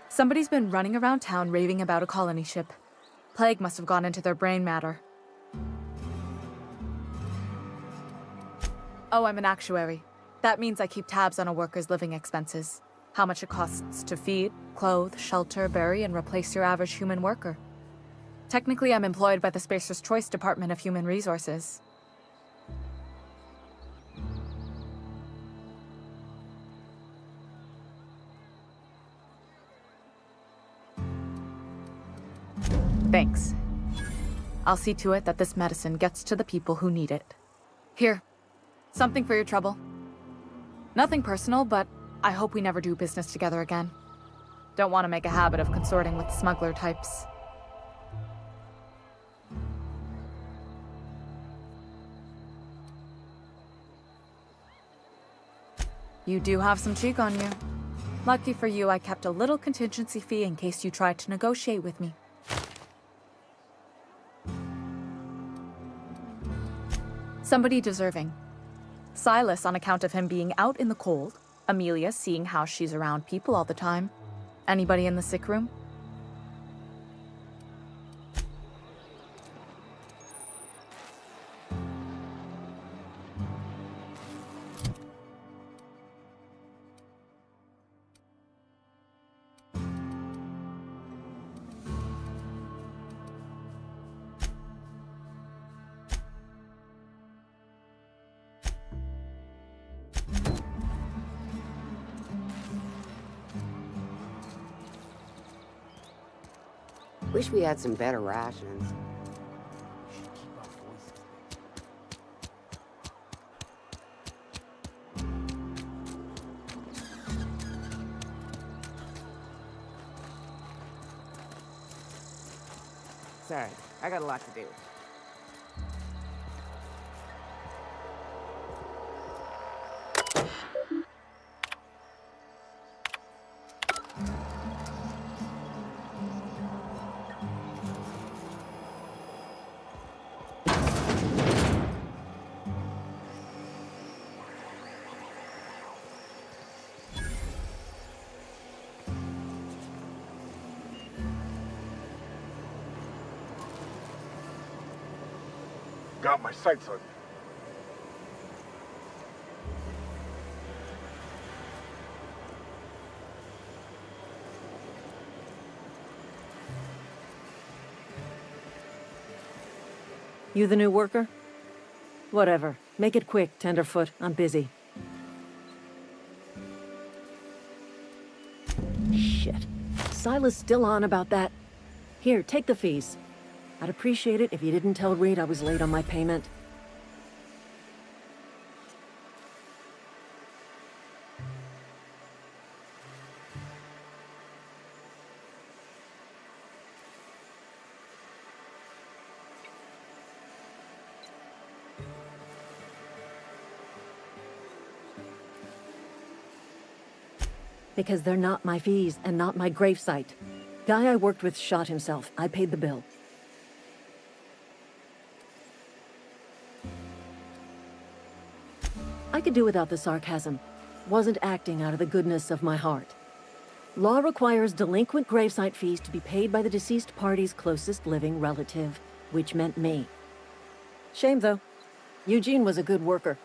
Somebody's been running around town raving about a colony ship. Plague must have gone into their brain matter. Oh, I'm an actuary. That means I keep tabs on a worker's living expenses. How much it costs to feed, clothe, shelter, bury, and replace your average human worker. Technically, I'm employed by the Spacer's Choice Department of Human Resources. Thanks. I'll see to it that this medicine gets to the people who need it. Here, something for your trouble. Nothing personal, but I hope we never do business together again. Don't want to make a habit of consorting with smuggler types. You do have some cheek on you. Lucky for you, I kept a little contingency fee in case you tried to negotiate with me. Somebody deserving. Silas on account of him being out in the cold. Amelia seeing how she's around people all the time. Anybody in the sick room? Wish we had some better rations. Sorry, I got a lot to do. Got my sights on you. You the new worker? Whatever. Make it quick, Tenderfoot. I'm busy. Shit. Silas still on about that. Here, take the fees. I'd appreciate it if you didn't tell Reed I was late on my payment. Because they're not my fees and not my gravesite. Guy I worked with shot himself. I paid the bill. I could do without the sarcasm. Wasn't acting out of the goodness of my heart. Law requires delinquent gravesite fees to be paid by the deceased party's closest living relative, which meant me. Shame, though. Eugene was a good worker.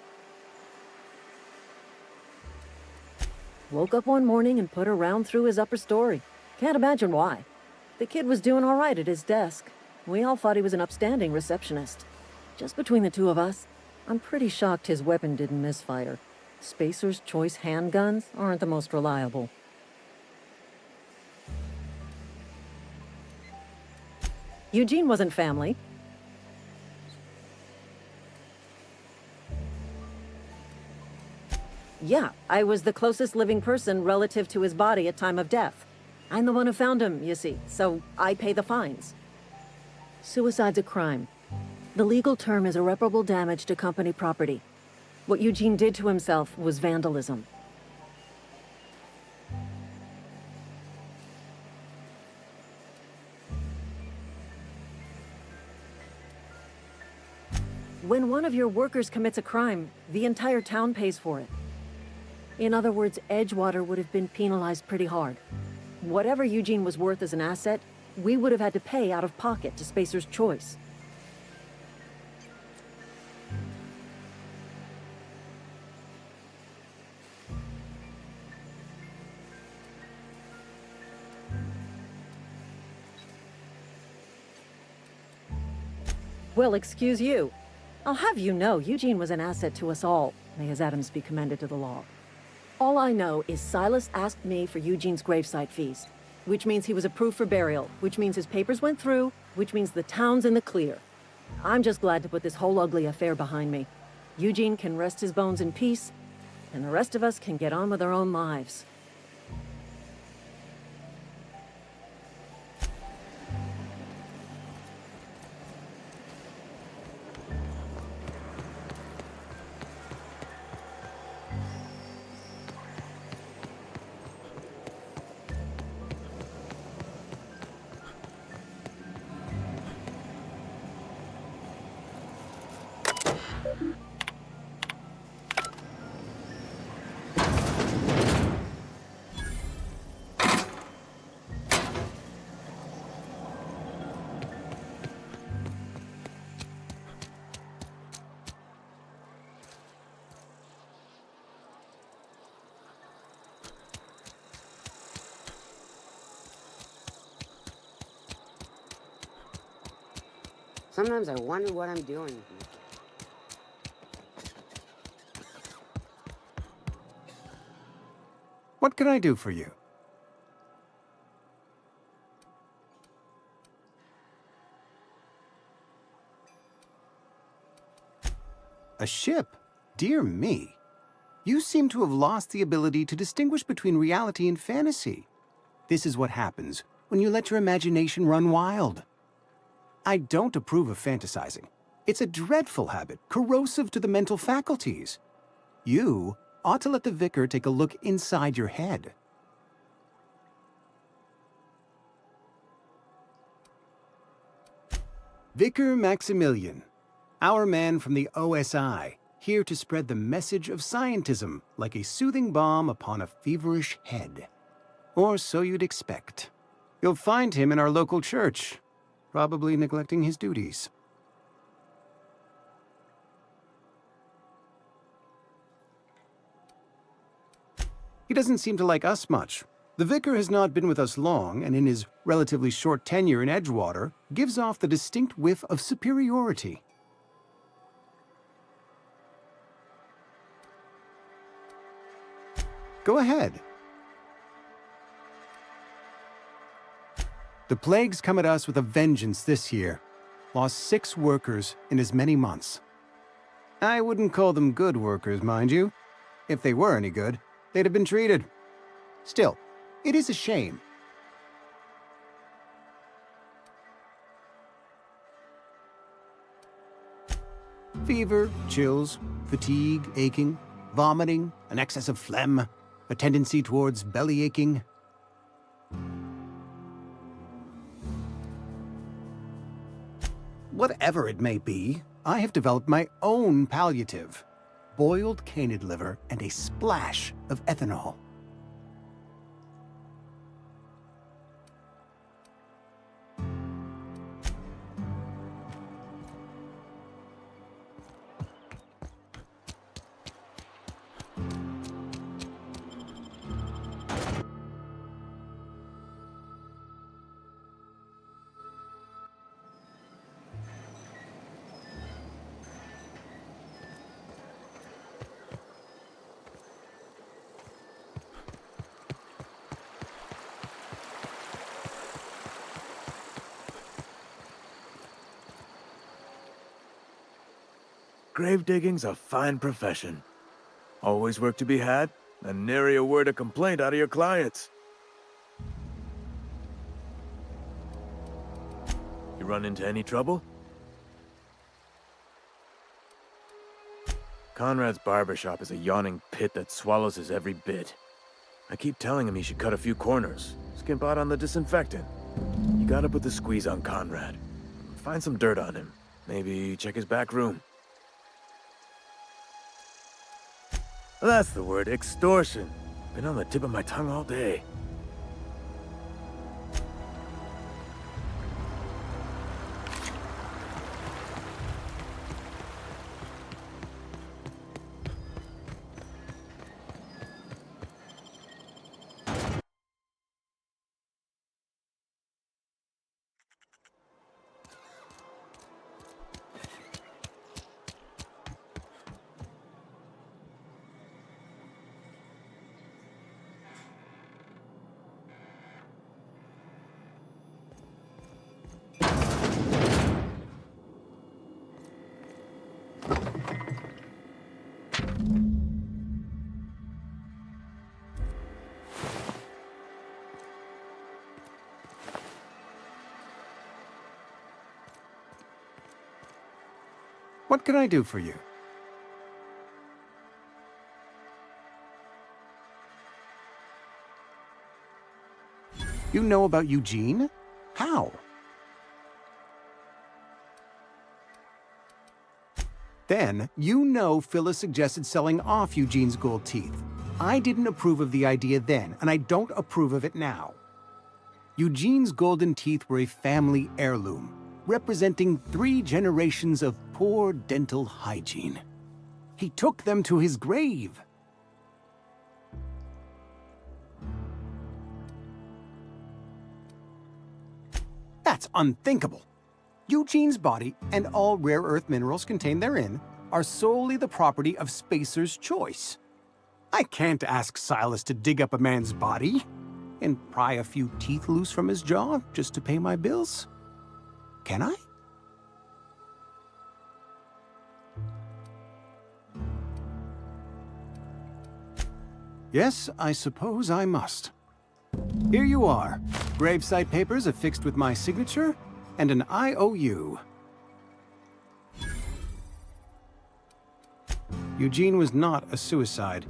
Woke up one morning and put a round through his upper story. Can't imagine why. The kid was doing all right at his desk. We all thought he was an upstanding receptionist. Just between the two of us, I'm pretty shocked his weapon didn't misfire. Spacer's Choice handguns aren't the most reliable. Eugene wasn't family. Yeah, I was the closest living person relative to his body at time of death. I'm the one who found him, you see, so I pay the fines. Suicide's a crime. The legal term is irreparable damage to company property. What Eugene did to himself was vandalism. When one of your workers commits a crime, the entire town pays for it. In other words, Edgewater would have been penalized pretty hard. Whatever Eugene was worth as an asset, we would have had to pay out of pocket to Spacer's Choice. Well, excuse you. I'll have you know, Eugene was an asset to us all. May his atoms be commended to the law. All I know is Silas asked me for Eugene's gravesite fees, which means he was approved for burial, which means his papers went through, which means the town's in the clear. I'm just glad to put this whole ugly affair behind me. Eugene can rest his bones in peace, and the rest of us can get on with our own lives. Sometimes I wonder what I'm doing. What can I do for you? A ship? Dear me. You seem to have lost the ability to distinguish between reality and fantasy. This is what happens when you let your imagination run wild. I don't approve of fantasizing. It's a dreadful habit, corrosive to the mental faculties. You ought to let the vicar take a look inside your head. Vicar Maximilian, our man from the OSI, here to spread the message of scientism like a soothing balm upon a feverish head. Or so you'd expect. You'll find him in our local church, probably neglecting his duties. He doesn't seem to like us much. The vicar has not been with us long, and in his relatively short tenure in Edgewater, gives off the distinct whiff of superiority. Go ahead. The plague's come at us with a vengeance this year. Lost 6 workers in as many months. I wouldn't call them good workers, mind you. If they were any good, they'd have been treated. Still, it is a shame. Fever, chills, fatigue, aching, vomiting, an excess of phlegm, a tendency towards belly aching. Whatever it may be, I have developed my own palliative. Boiled canid liver and a splash of ethanol. Grave digging's a fine profession. Always work to be had, and nary a word of complaint out of your clients. You run into any trouble? Conrad's barbershop is a yawning pit that swallows his every bit. I keep telling him he should cut a few corners, skimp out on the disinfectant. You gotta put the squeeze on Conrad. Find some dirt on him. Maybe check his back room. That's the word, extortion. Been on the tip of my tongue all day. What can I do for you? You know about Eugene? How? Then, you know Phyllis suggested selling off Eugene's gold teeth. I didn't approve of the idea then, and I don't approve of it now. Eugene's golden teeth were a family heirloom, representing 3 generations of poor dental hygiene. He took them to his grave. That's unthinkable. Eugene's body and all rare earth minerals contained therein are solely the property of Spacer's Choice. I can't ask Silas to dig up a man's body and pry a few teeth loose from his jaw just to pay my bills. Can I? Yes, I suppose I must. Here you are. Gravesite papers affixed with my signature and an IOU. Eugene was not a suicide.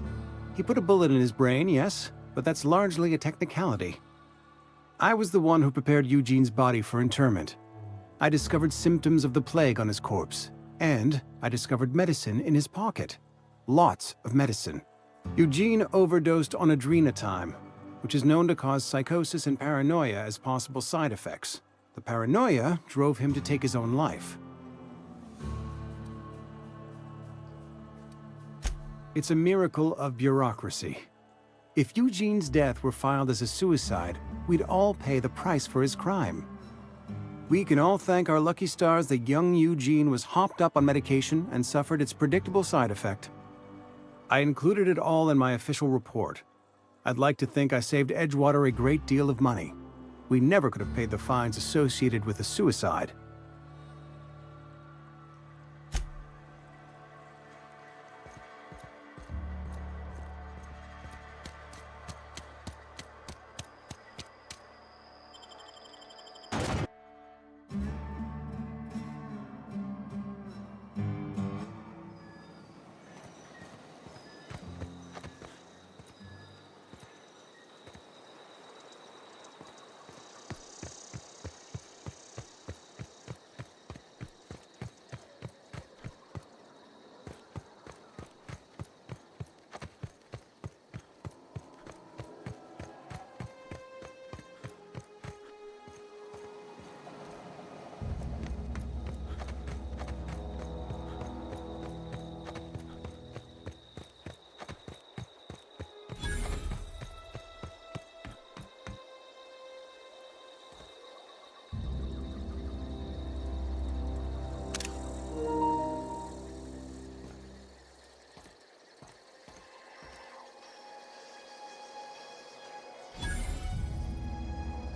He put a bullet in his brain, yes, but that's largely a technicality. I was the one who prepared Eugene's body for interment. I discovered symptoms of the plague on his corpse, and I discovered medicine in his pocket. Lots of medicine. Eugene overdosed on adrenatime, which is known to cause psychosis and paranoia as possible side effects. The paranoia drove him to take his own life. It's a miracle of bureaucracy. If Eugene's death were filed as a suicide, we'd all pay the price for his crime. We can all thank our lucky stars that young Eugene was hopped up on medication and suffered its predictable side effect. I included it all in my official report. I'd like to think I saved Edgewater a great deal of money. We never could have paid the fines associated with a suicide.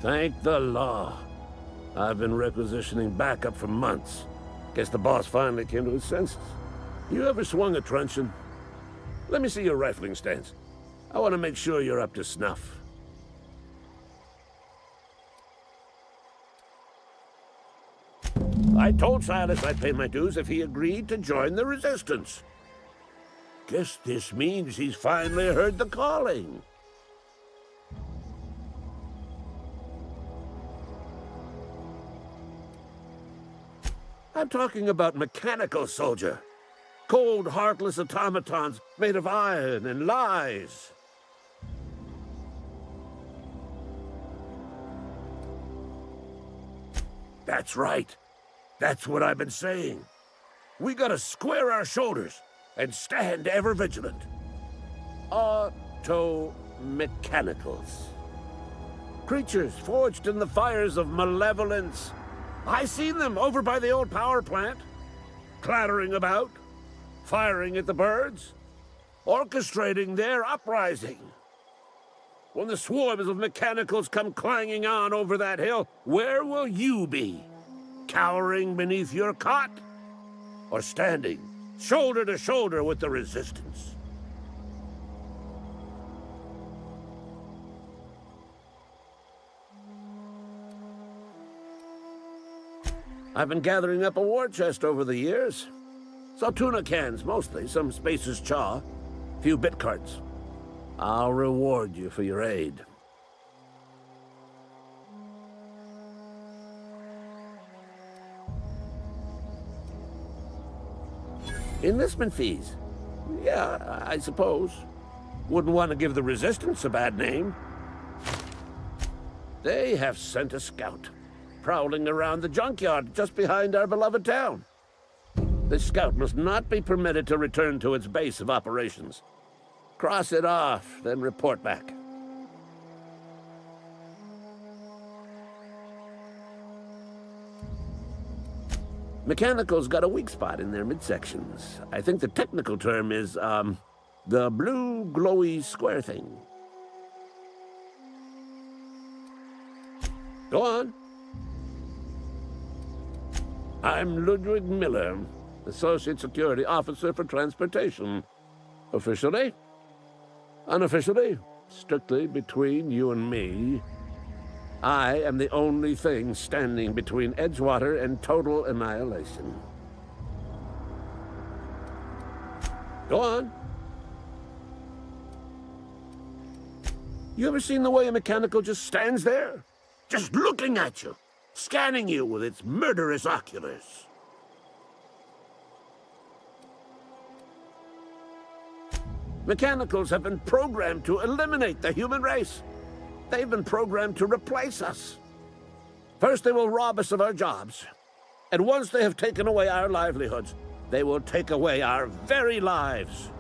Thank the law. I've been requisitioning backup for months. Guess the boss finally came to his senses. You ever swung a truncheon? Let me see your rifling stance. I want to make sure you're up to snuff. I told Silas I'd pay my dues if he agreed to join the Resistance. Guess this means he's finally heard the calling. I'm talking about mechanical soldier. Cold, heartless automatons made of iron and lies. That's right. That's what I've been saying. We gotta square our shoulders and stand ever vigilant. Auto-mechanicals. Creatures forged in the fires of malevolence. I seen them over by the old power plant, clattering about, firing at the birds, orchestrating their uprising. When the swarms of mechanicals come clanging on over that hill, where will you be? Cowering beneath your cot? Or standing shoulder to shoulder with the Resistance? I've been gathering up a war chest over the years. Saltuna cans, mostly, some Spacer's Chaw, few bit carts. I'll reward you for your aid. Enlistment fees? Yeah, I suppose. Wouldn't want to give the Resistance a bad name. They have sent a scout, prowling around the junkyard just behind our beloved town. This scout must not be permitted to return to its base of operations. Cross it off, then report back. Mechanicals got a weak spot in their midsections. I think the technical term is, the blue glowy square thing. Go on. I'm Ludwig Miller, Associate Security Officer for Transportation. Officially? Unofficially? Strictly between you and me. I am the only thing standing between Edgewater and total annihilation. Go on. You ever seen the way a mechanical just stands there? Just looking at you, scanning you with its murderous oculars. Mechanicals have been programmed to eliminate the human race. They've been programmed to replace us. First, they will rob us of our jobs. And once they have taken away our livelihoods, they will take away our very lives.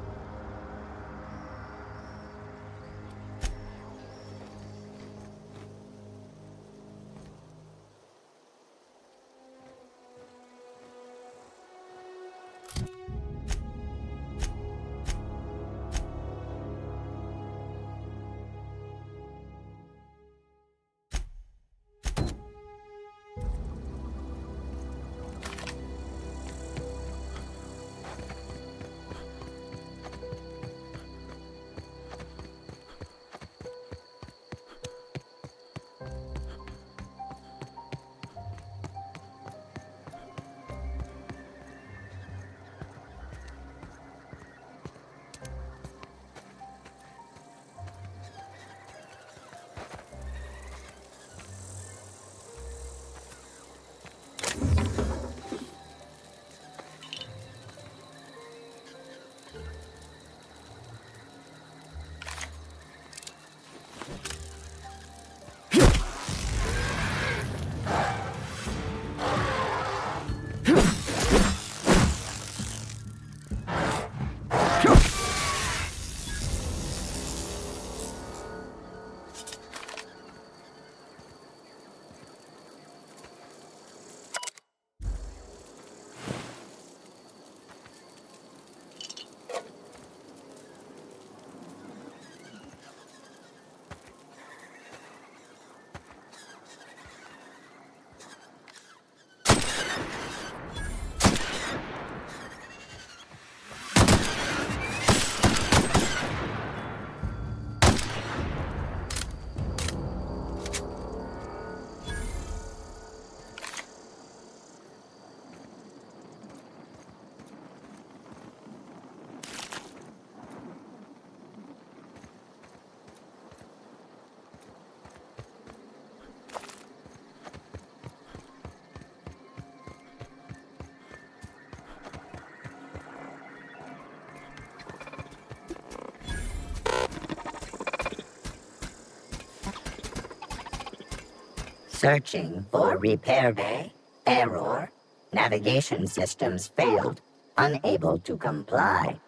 Searching for repair bay. Error. Navigation systems failed. Unable to comply.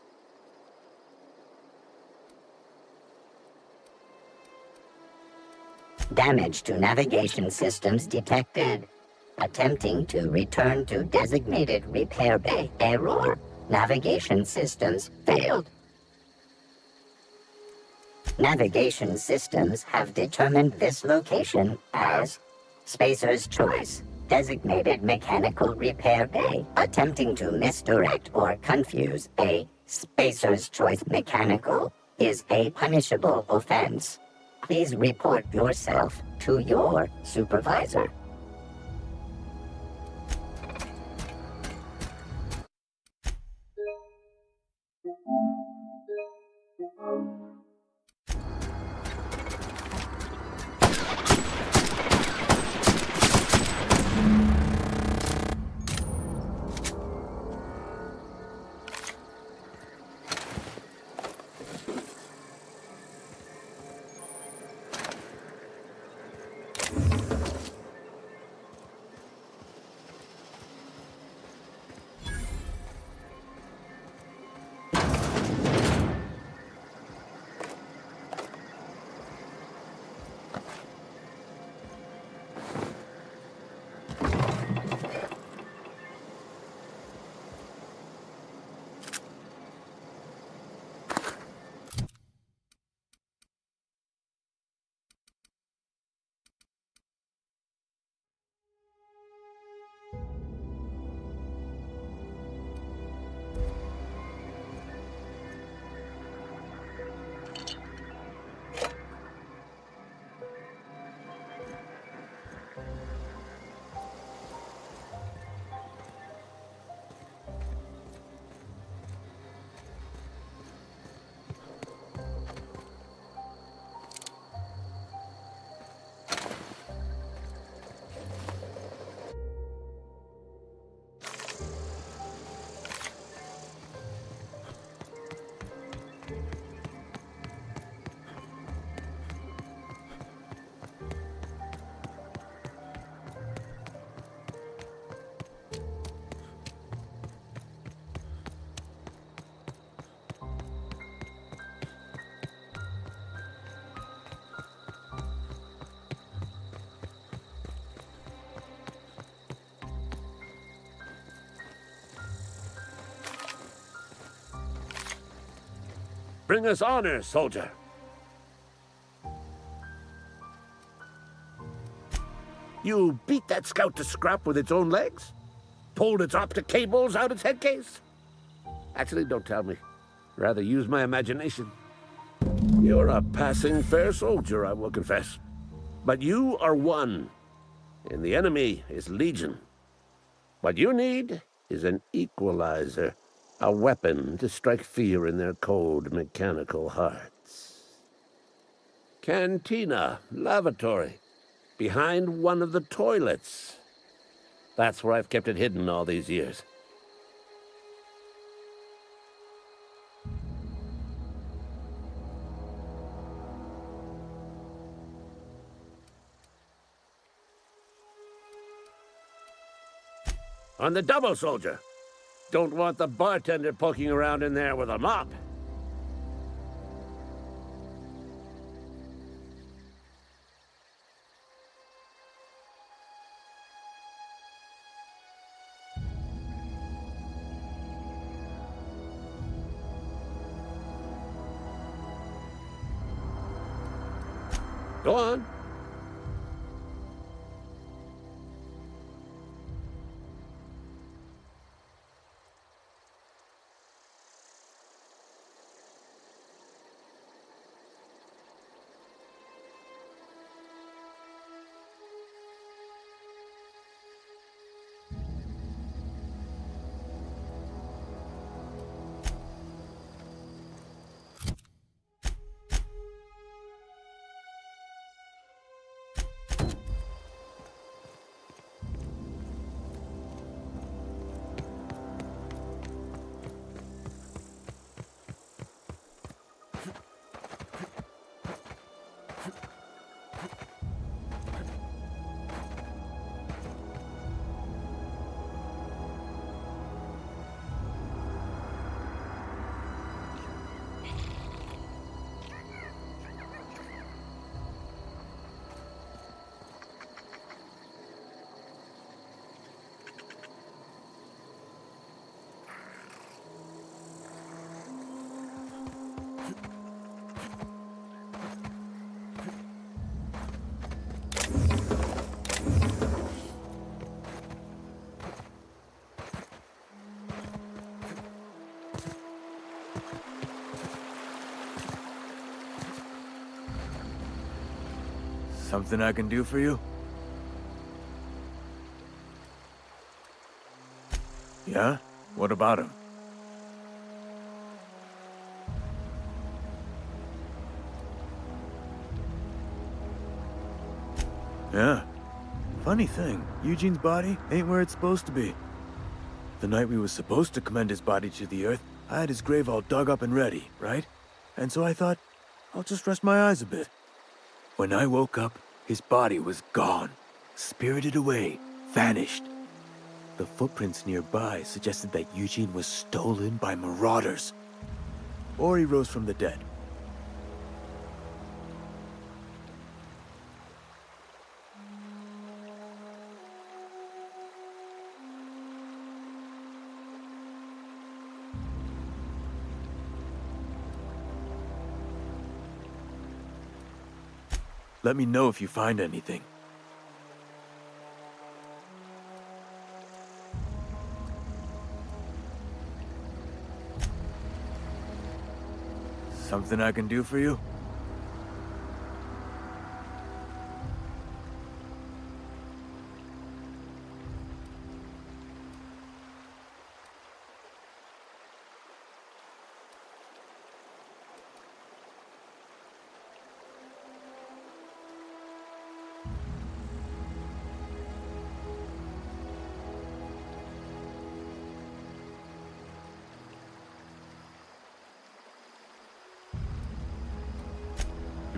Damage to navigation systems detected. Attempting to return to designated repair bay. Error. Navigation systems failed. Navigation systems have determined this location as Spacer's Choice, designated mechanical repair bay. Attempting to misdirect or confuse a Spacer's Choice mechanical is a punishable offense. Please report yourself to your supervisor. Bring us honor, soldier. You beat that scout to scrap with its own legs? Pulled its optic cables out its head case? Actually, don't tell me. Rather use my imagination. You're a passing fair soldier, I will confess. But you are one, and the enemy is legion. What you need is an equalizer. A weapon to strike fear in their cold, mechanical hearts. Cantina, lavatory, behind one of the toilets. That's where I've kept it hidden all these years. On the double, soldier. Don't want the bartender poking around in there with a mop. Go on. Something I can do for you? Yeah? What about him? Yeah. Funny thing, Eugene's body ain't where it's supposed to be. The night we was supposed to commend his body to the earth, I had his grave all dug up and ready, right? And so I thought, I'll just rest my eyes a bit. When I woke up, his body was gone. Spirited away. Vanished. The footprints nearby suggested that Eugene was stolen by marauders. Or he rose from the dead. Let me know if you find anything. Something I can do for you?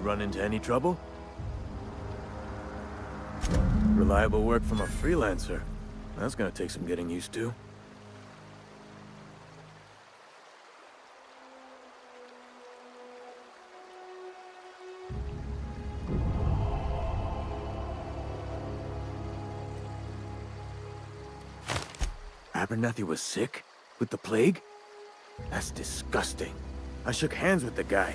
You run into any trouble? Reliable work from a freelancer. That's gonna take some getting used to. Abernathy was sick? With the plague? That's disgusting. I shook hands with the guy.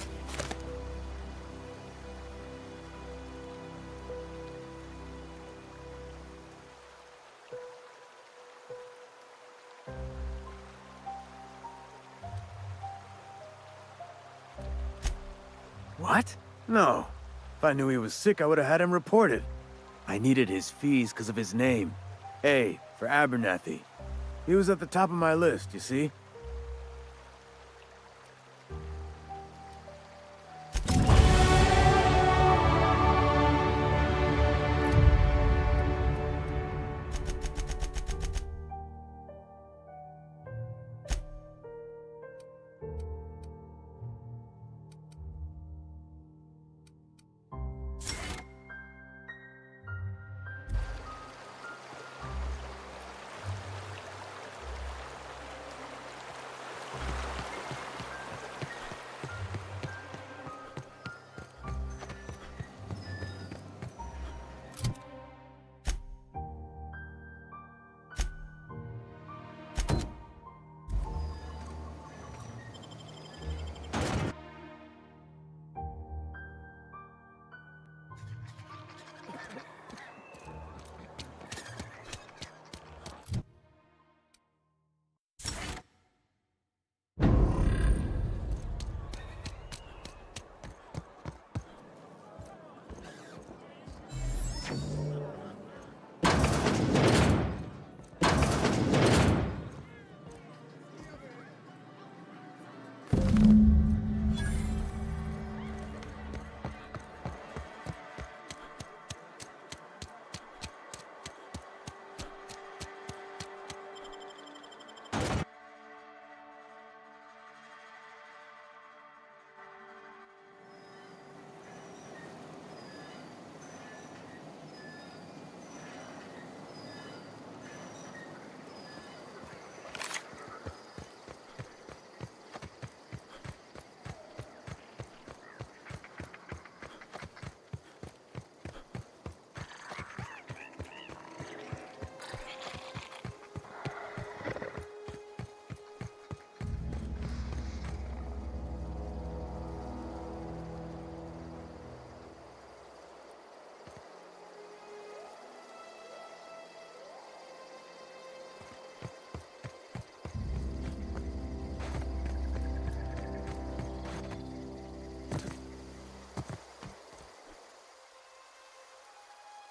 What? No. If I knew he was sick, I would have had him reported. I needed his fees because of his name. A, for Abernathy. He was at the top of my list, you see?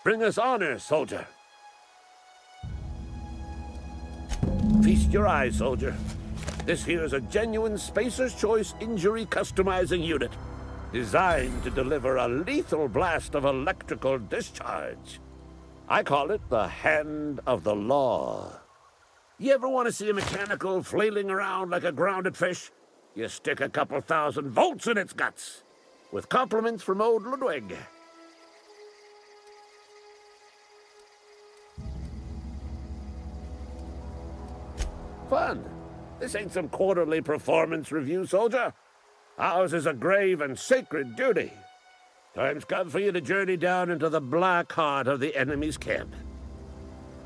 Bring us honor, soldier. Feast your eyes, soldier. This here's a genuine Spacer's Choice injury customizing unit, designed to deliver a lethal blast of electrical discharge. I call it the Hand of the Law. You ever want to see a mechanical flailing around like a grounded fish? You stick a couple thousand volts in its guts. With compliments from old Ludwig. Fun. This ain't some quarterly performance review, soldier. Ours is a grave and sacred duty. Time's come for you to journey down into the black heart of the enemy's camp.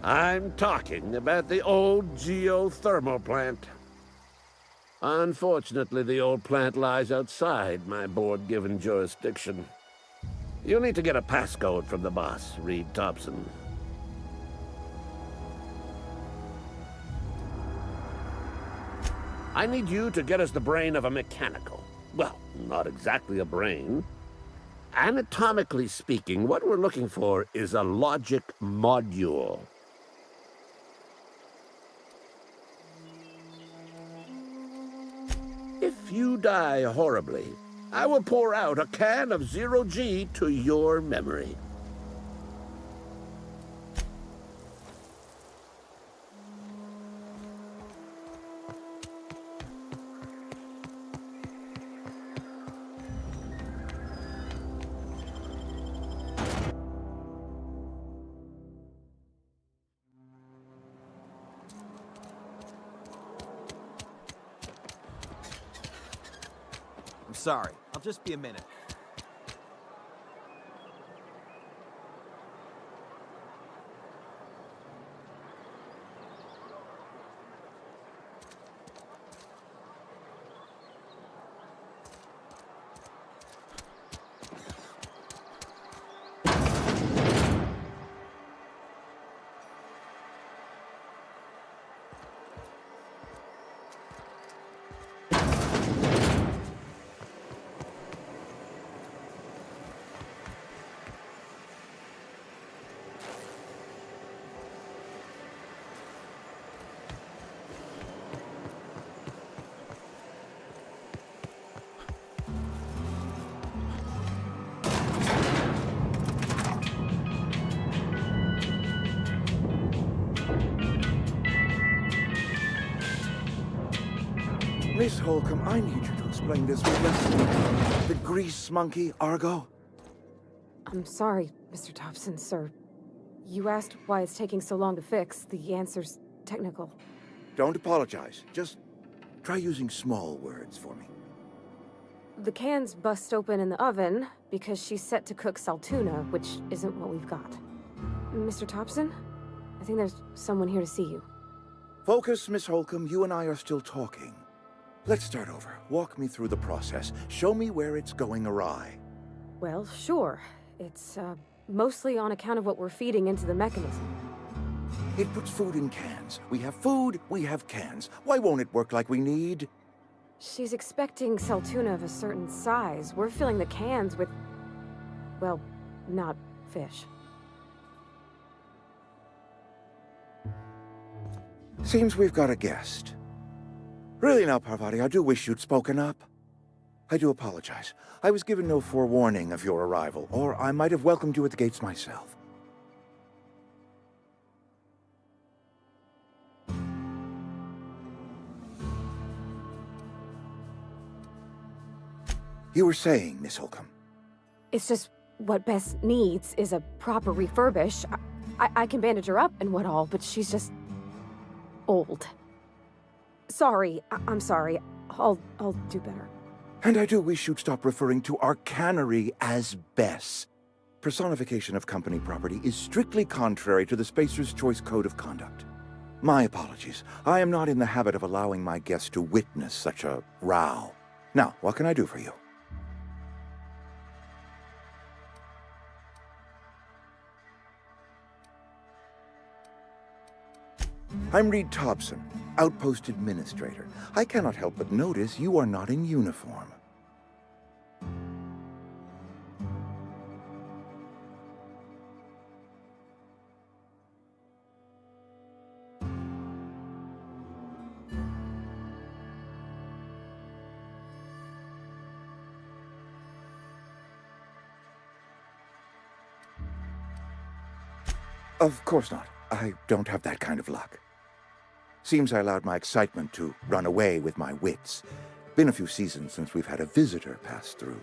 I'm talking about the old geothermal plant. Unfortunately, the old plant lies outside my board-given jurisdiction. You'll need to get a passcode from the boss, Reed Thompson. I need you to get us the brain of a mechanical. Well, not exactly a brain. Anatomically speaking, what we're looking for is a logic module. If you die horribly, I will pour out a can of zero-G to your memory. I'm sorry. I'll just be a minute. Miss Holcomb, I need you to explain this with the grease monkey, Argo. I'm sorry, Mr. Thompson, sir. You asked why it's taking so long to fix. The answer's technical. Don't apologize. Just try using small words for me. The can's bust open in the oven because she's set to cook saltuna, which isn't what we've got. Mr. Thompson? I think there's someone here to see you. Focus, Miss Holcomb. You and I are still talking. Let's start over. Walk me through the process. Show me where it's going awry. Well, sure. It's, mostly on account of what we're feeding into the mechanism. It puts food in cans. We have food, we have cans. Why won't it work like we need? She's expecting saltuna of a certain size. We're filling the cans with, well, not fish. Seems we've got a guest. Really now, Parvati, I do wish you'd spoken up. I do apologize. I was given no forewarning of your arrival, or I might have welcomed you at the gates myself. You were saying, Miss Holcomb. It's just what Bess needs is a proper refurbish. I can bandage her up and what all, but she's just old. Sorry, I'm sorry. I'll do better. And I do wish you'd stop referring to our cannery as Bess. Personification of company property is strictly contrary to the Spacer's Choice Code of Conduct. My apologies. I am not in the habit of allowing my guests to witness such a row. Now, what can I do for you? I'm Reed Thompson, Outpost Administrator. I cannot help but notice you are not in uniform. Of course not. I don't have that kind of luck. Seems I allowed my excitement to run away with my wits. Been a few seasons since we've had a visitor pass through.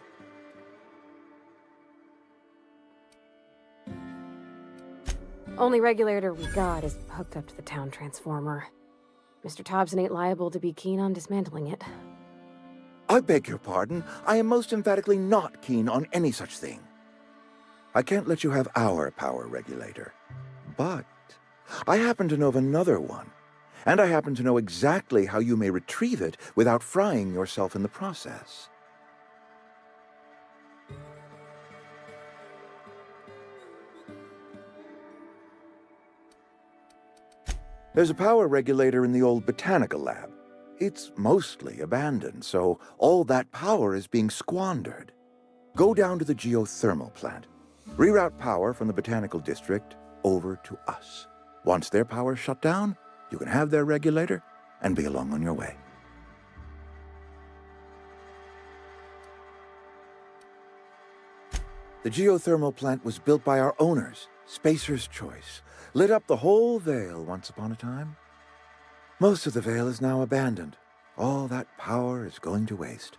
Only regulator we got is hooked up to the town transformer. Mr. Thompson ain't liable to be keen on dismantling it. I beg your pardon. I am most emphatically not keen on any such thing. I can't let you have our power regulator. But I happen to know of another one. And I happen to know exactly how you may retrieve it without frying yourself in the process. There's a power regulator in the old botanical lab. It's mostly abandoned, so all that power is being squandered. Go down to the geothermal plant. Reroute power from the botanical district over to us. Once their power's shut down, you can have their regulator and be along on your way. The geothermal plant was built by our owners, Spacer's Choice. Lit up the whole Vale once upon a time. Most of the Vale is now abandoned. All that power is going to waste.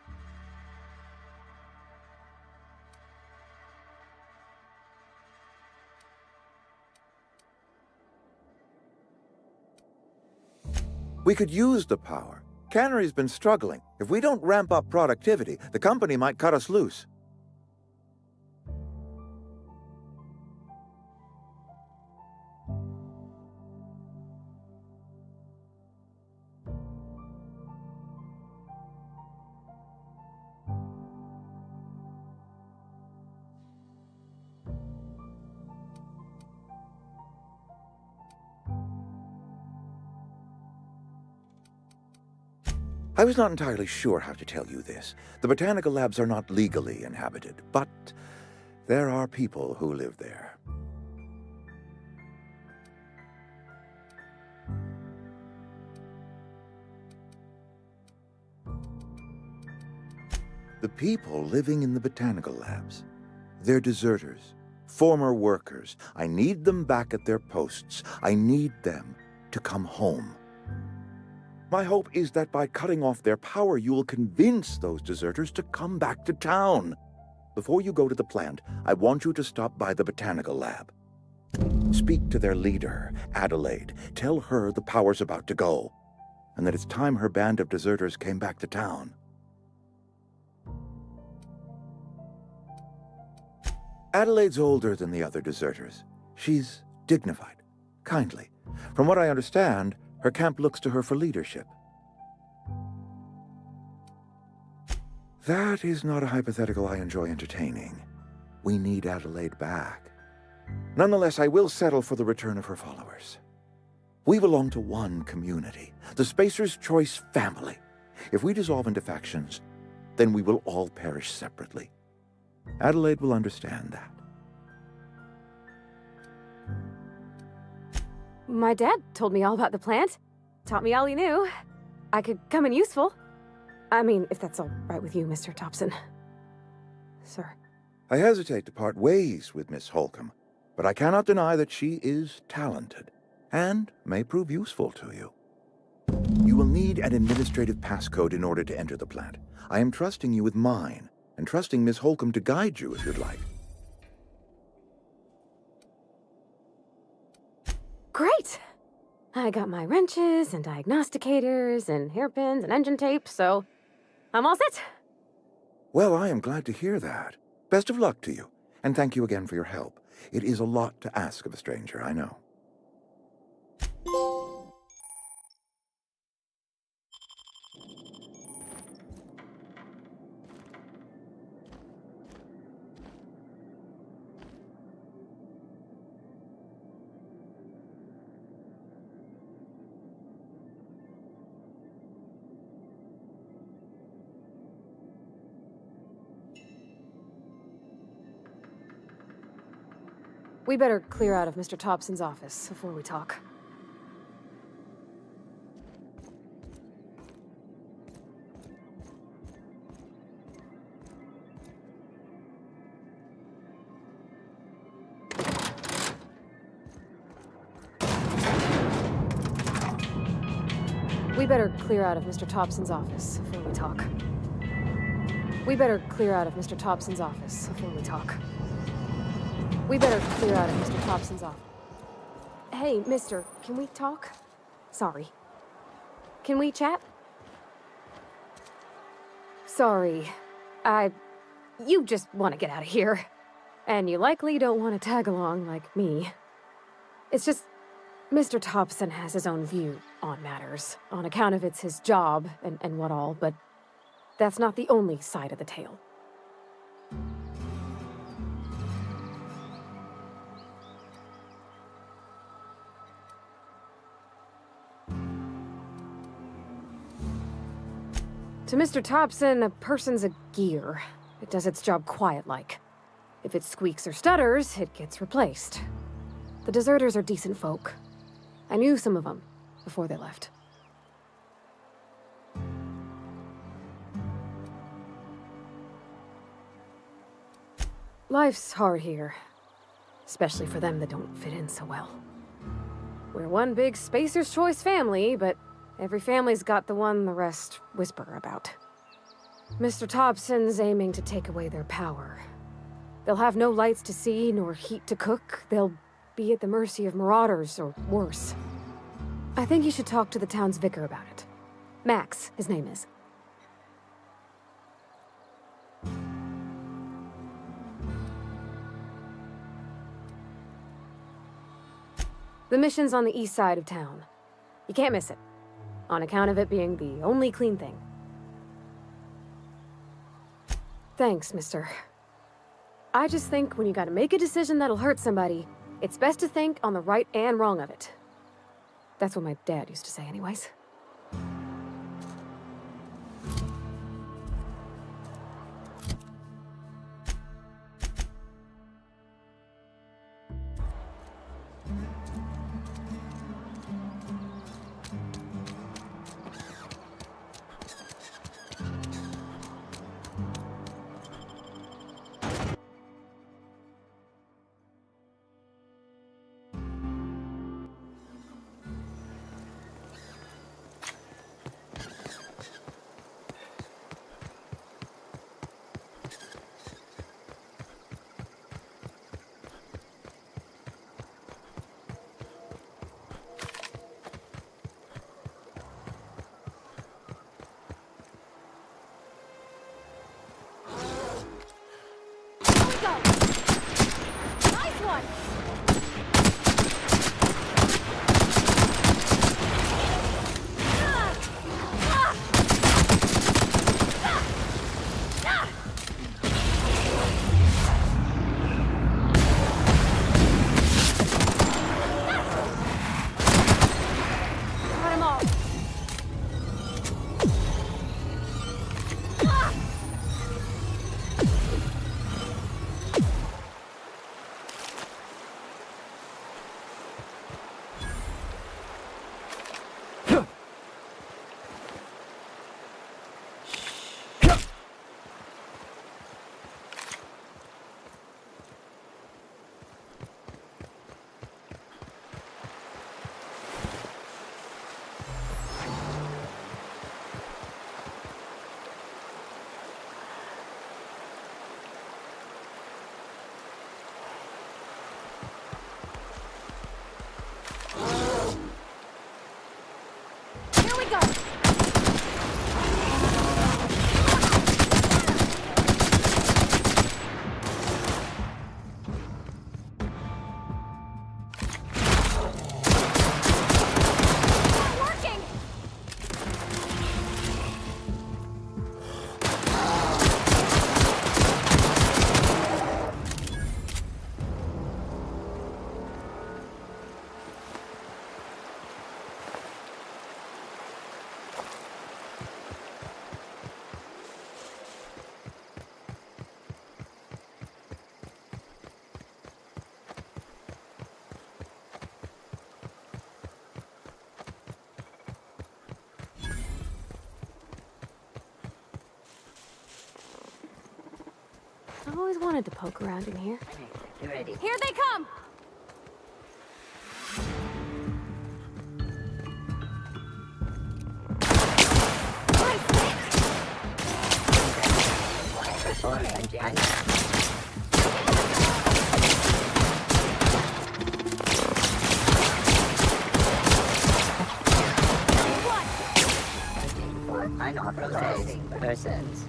We could use the power. Cannery's been struggling. If we don't ramp up productivity, the company might cut us loose. I was not entirely sure how to tell you this. The botanical labs are not legally inhabited, but there are people who live there. The people living in the botanical labs, they're deserters, former workers. I need them back at their posts. I need them to come home. My hope is that by cutting off their power, you will convince those deserters to come back to town. Before you go to the plant, I want you to stop by the botanical lab. Speak to their leader, Adelaide. Tell her the power's about to go, and that it's time her band of deserters came back to town. Adelaide's older than the other deserters. She's dignified, kindly. From what I understand, her camp looks to her for leadership. That is not a hypothetical I enjoy entertaining. We need Adelaide back. Nonetheless, I will settle for the return of her followers. We belong to one community, the Spacer's Choice family. If we dissolve into factions, then we will all perish separately. Adelaide will understand that. My dad told me all about the plant. Taught me all he knew. I could come in useful. I mean, if that's all right with you, Mr. Thompson. Sir. I hesitate to part ways with Miss Holcomb, but I cannot deny that she is talented and may prove useful to you. You will need an administrative passcode in order to enter the plant. I am trusting you with mine, and trusting Miss Holcomb to guide you if you'd like. Great! I got my wrenches and diagnosticators and hairpins and engine tape, so I'm all set. Well, I am glad to hear that. Best of luck to you, and thank you again for your help. It is a lot to ask of a stranger, I know. We better clear out of Mr. Thompson's office before we talk. We better clear out of Mr. Thompson's office before we talk. We better clear out of Mr. Thompson's office before we talk. We better clear out of Mr. Thompson's office. Hey, mister, can we talk? Sorry. Can we chat? Sorry. You just want to get out of here. And you likely don't want to tag along like me. It's just, Mr. Thompson has his own view on matters, on account of it's his job and what all, but that's not the only side of the tale. To Mr. Thompson, a person's a gear. It does its job quiet-like. If it squeaks or stutters, it gets replaced. The deserters are decent folk. I knew some of them before they left. Life's hard here, especially for them that don't fit in so well. We're one big Spacer's Choice family, but every family's got the one the rest whisper about. Mr. Thompson's aiming to take away their power. They'll have no lights to see, nor heat to cook. They'll be at the mercy of marauders, or worse. I think you should talk to the town's vicar about it. Max, his name is. The mission's on the east side of town. You can't miss it, on account of it being the only clean thing. Thanks, mister. I just think when you gotta make a decision that'll hurt somebody, it's best to think on the right and wrong of it. That's what my dad used to say anyways. I've always wanted to poke around in here. You ready? Here they come! For unauthorized persons.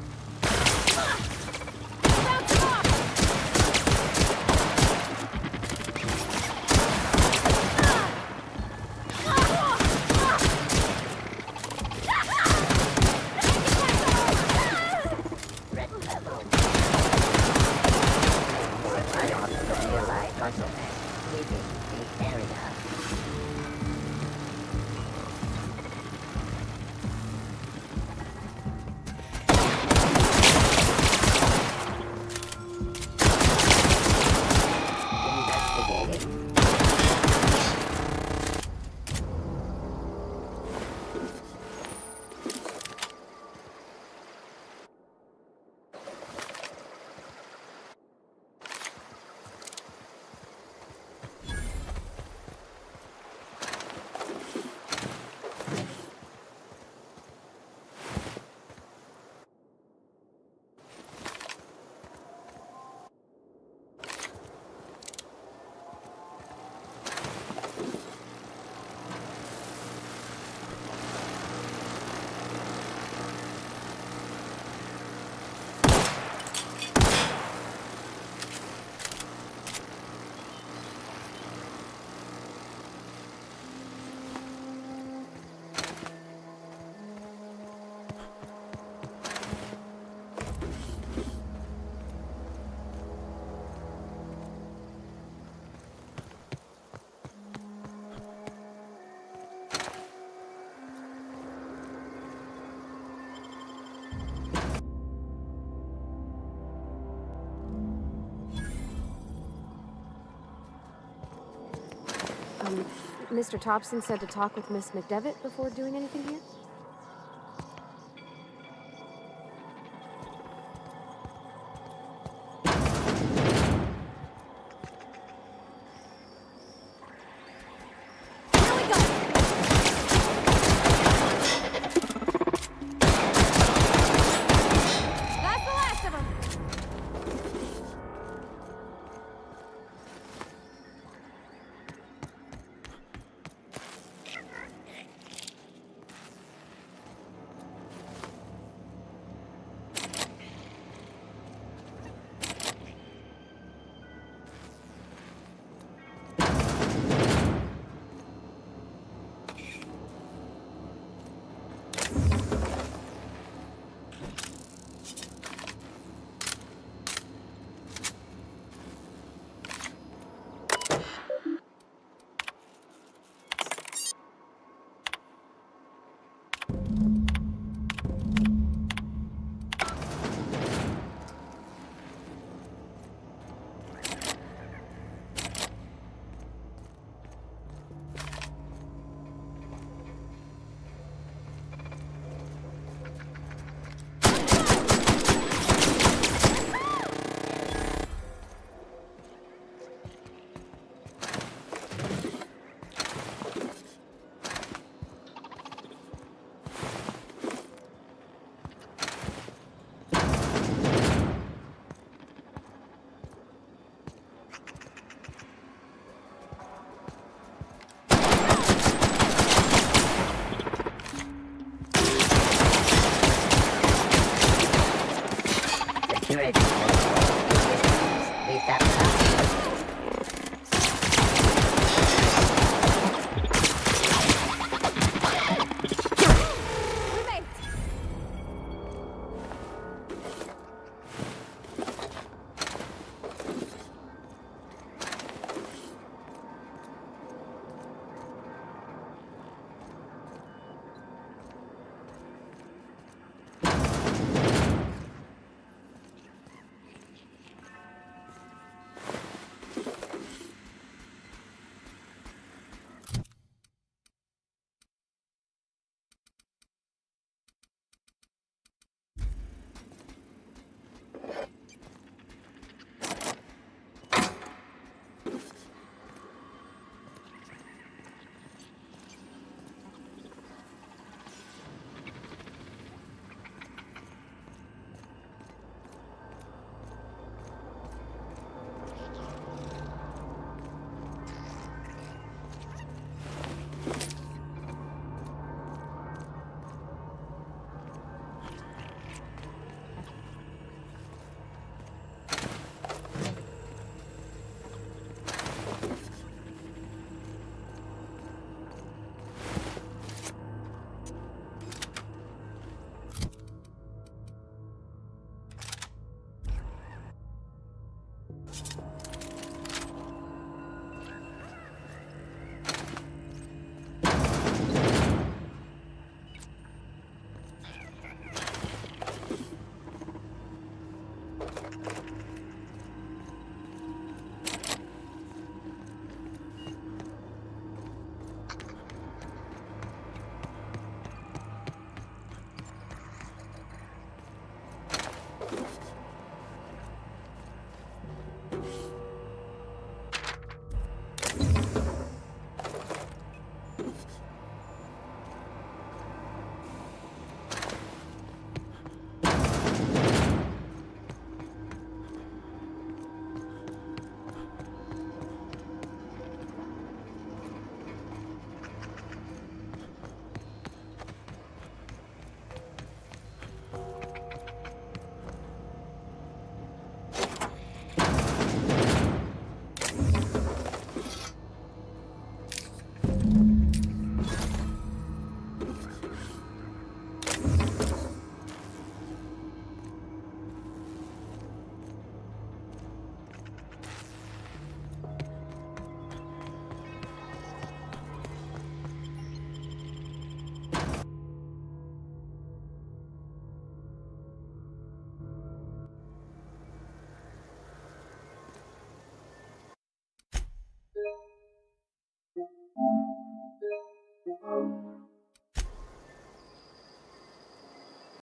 Mr. Thompson said to talk with Miss McDevitt before doing anything here?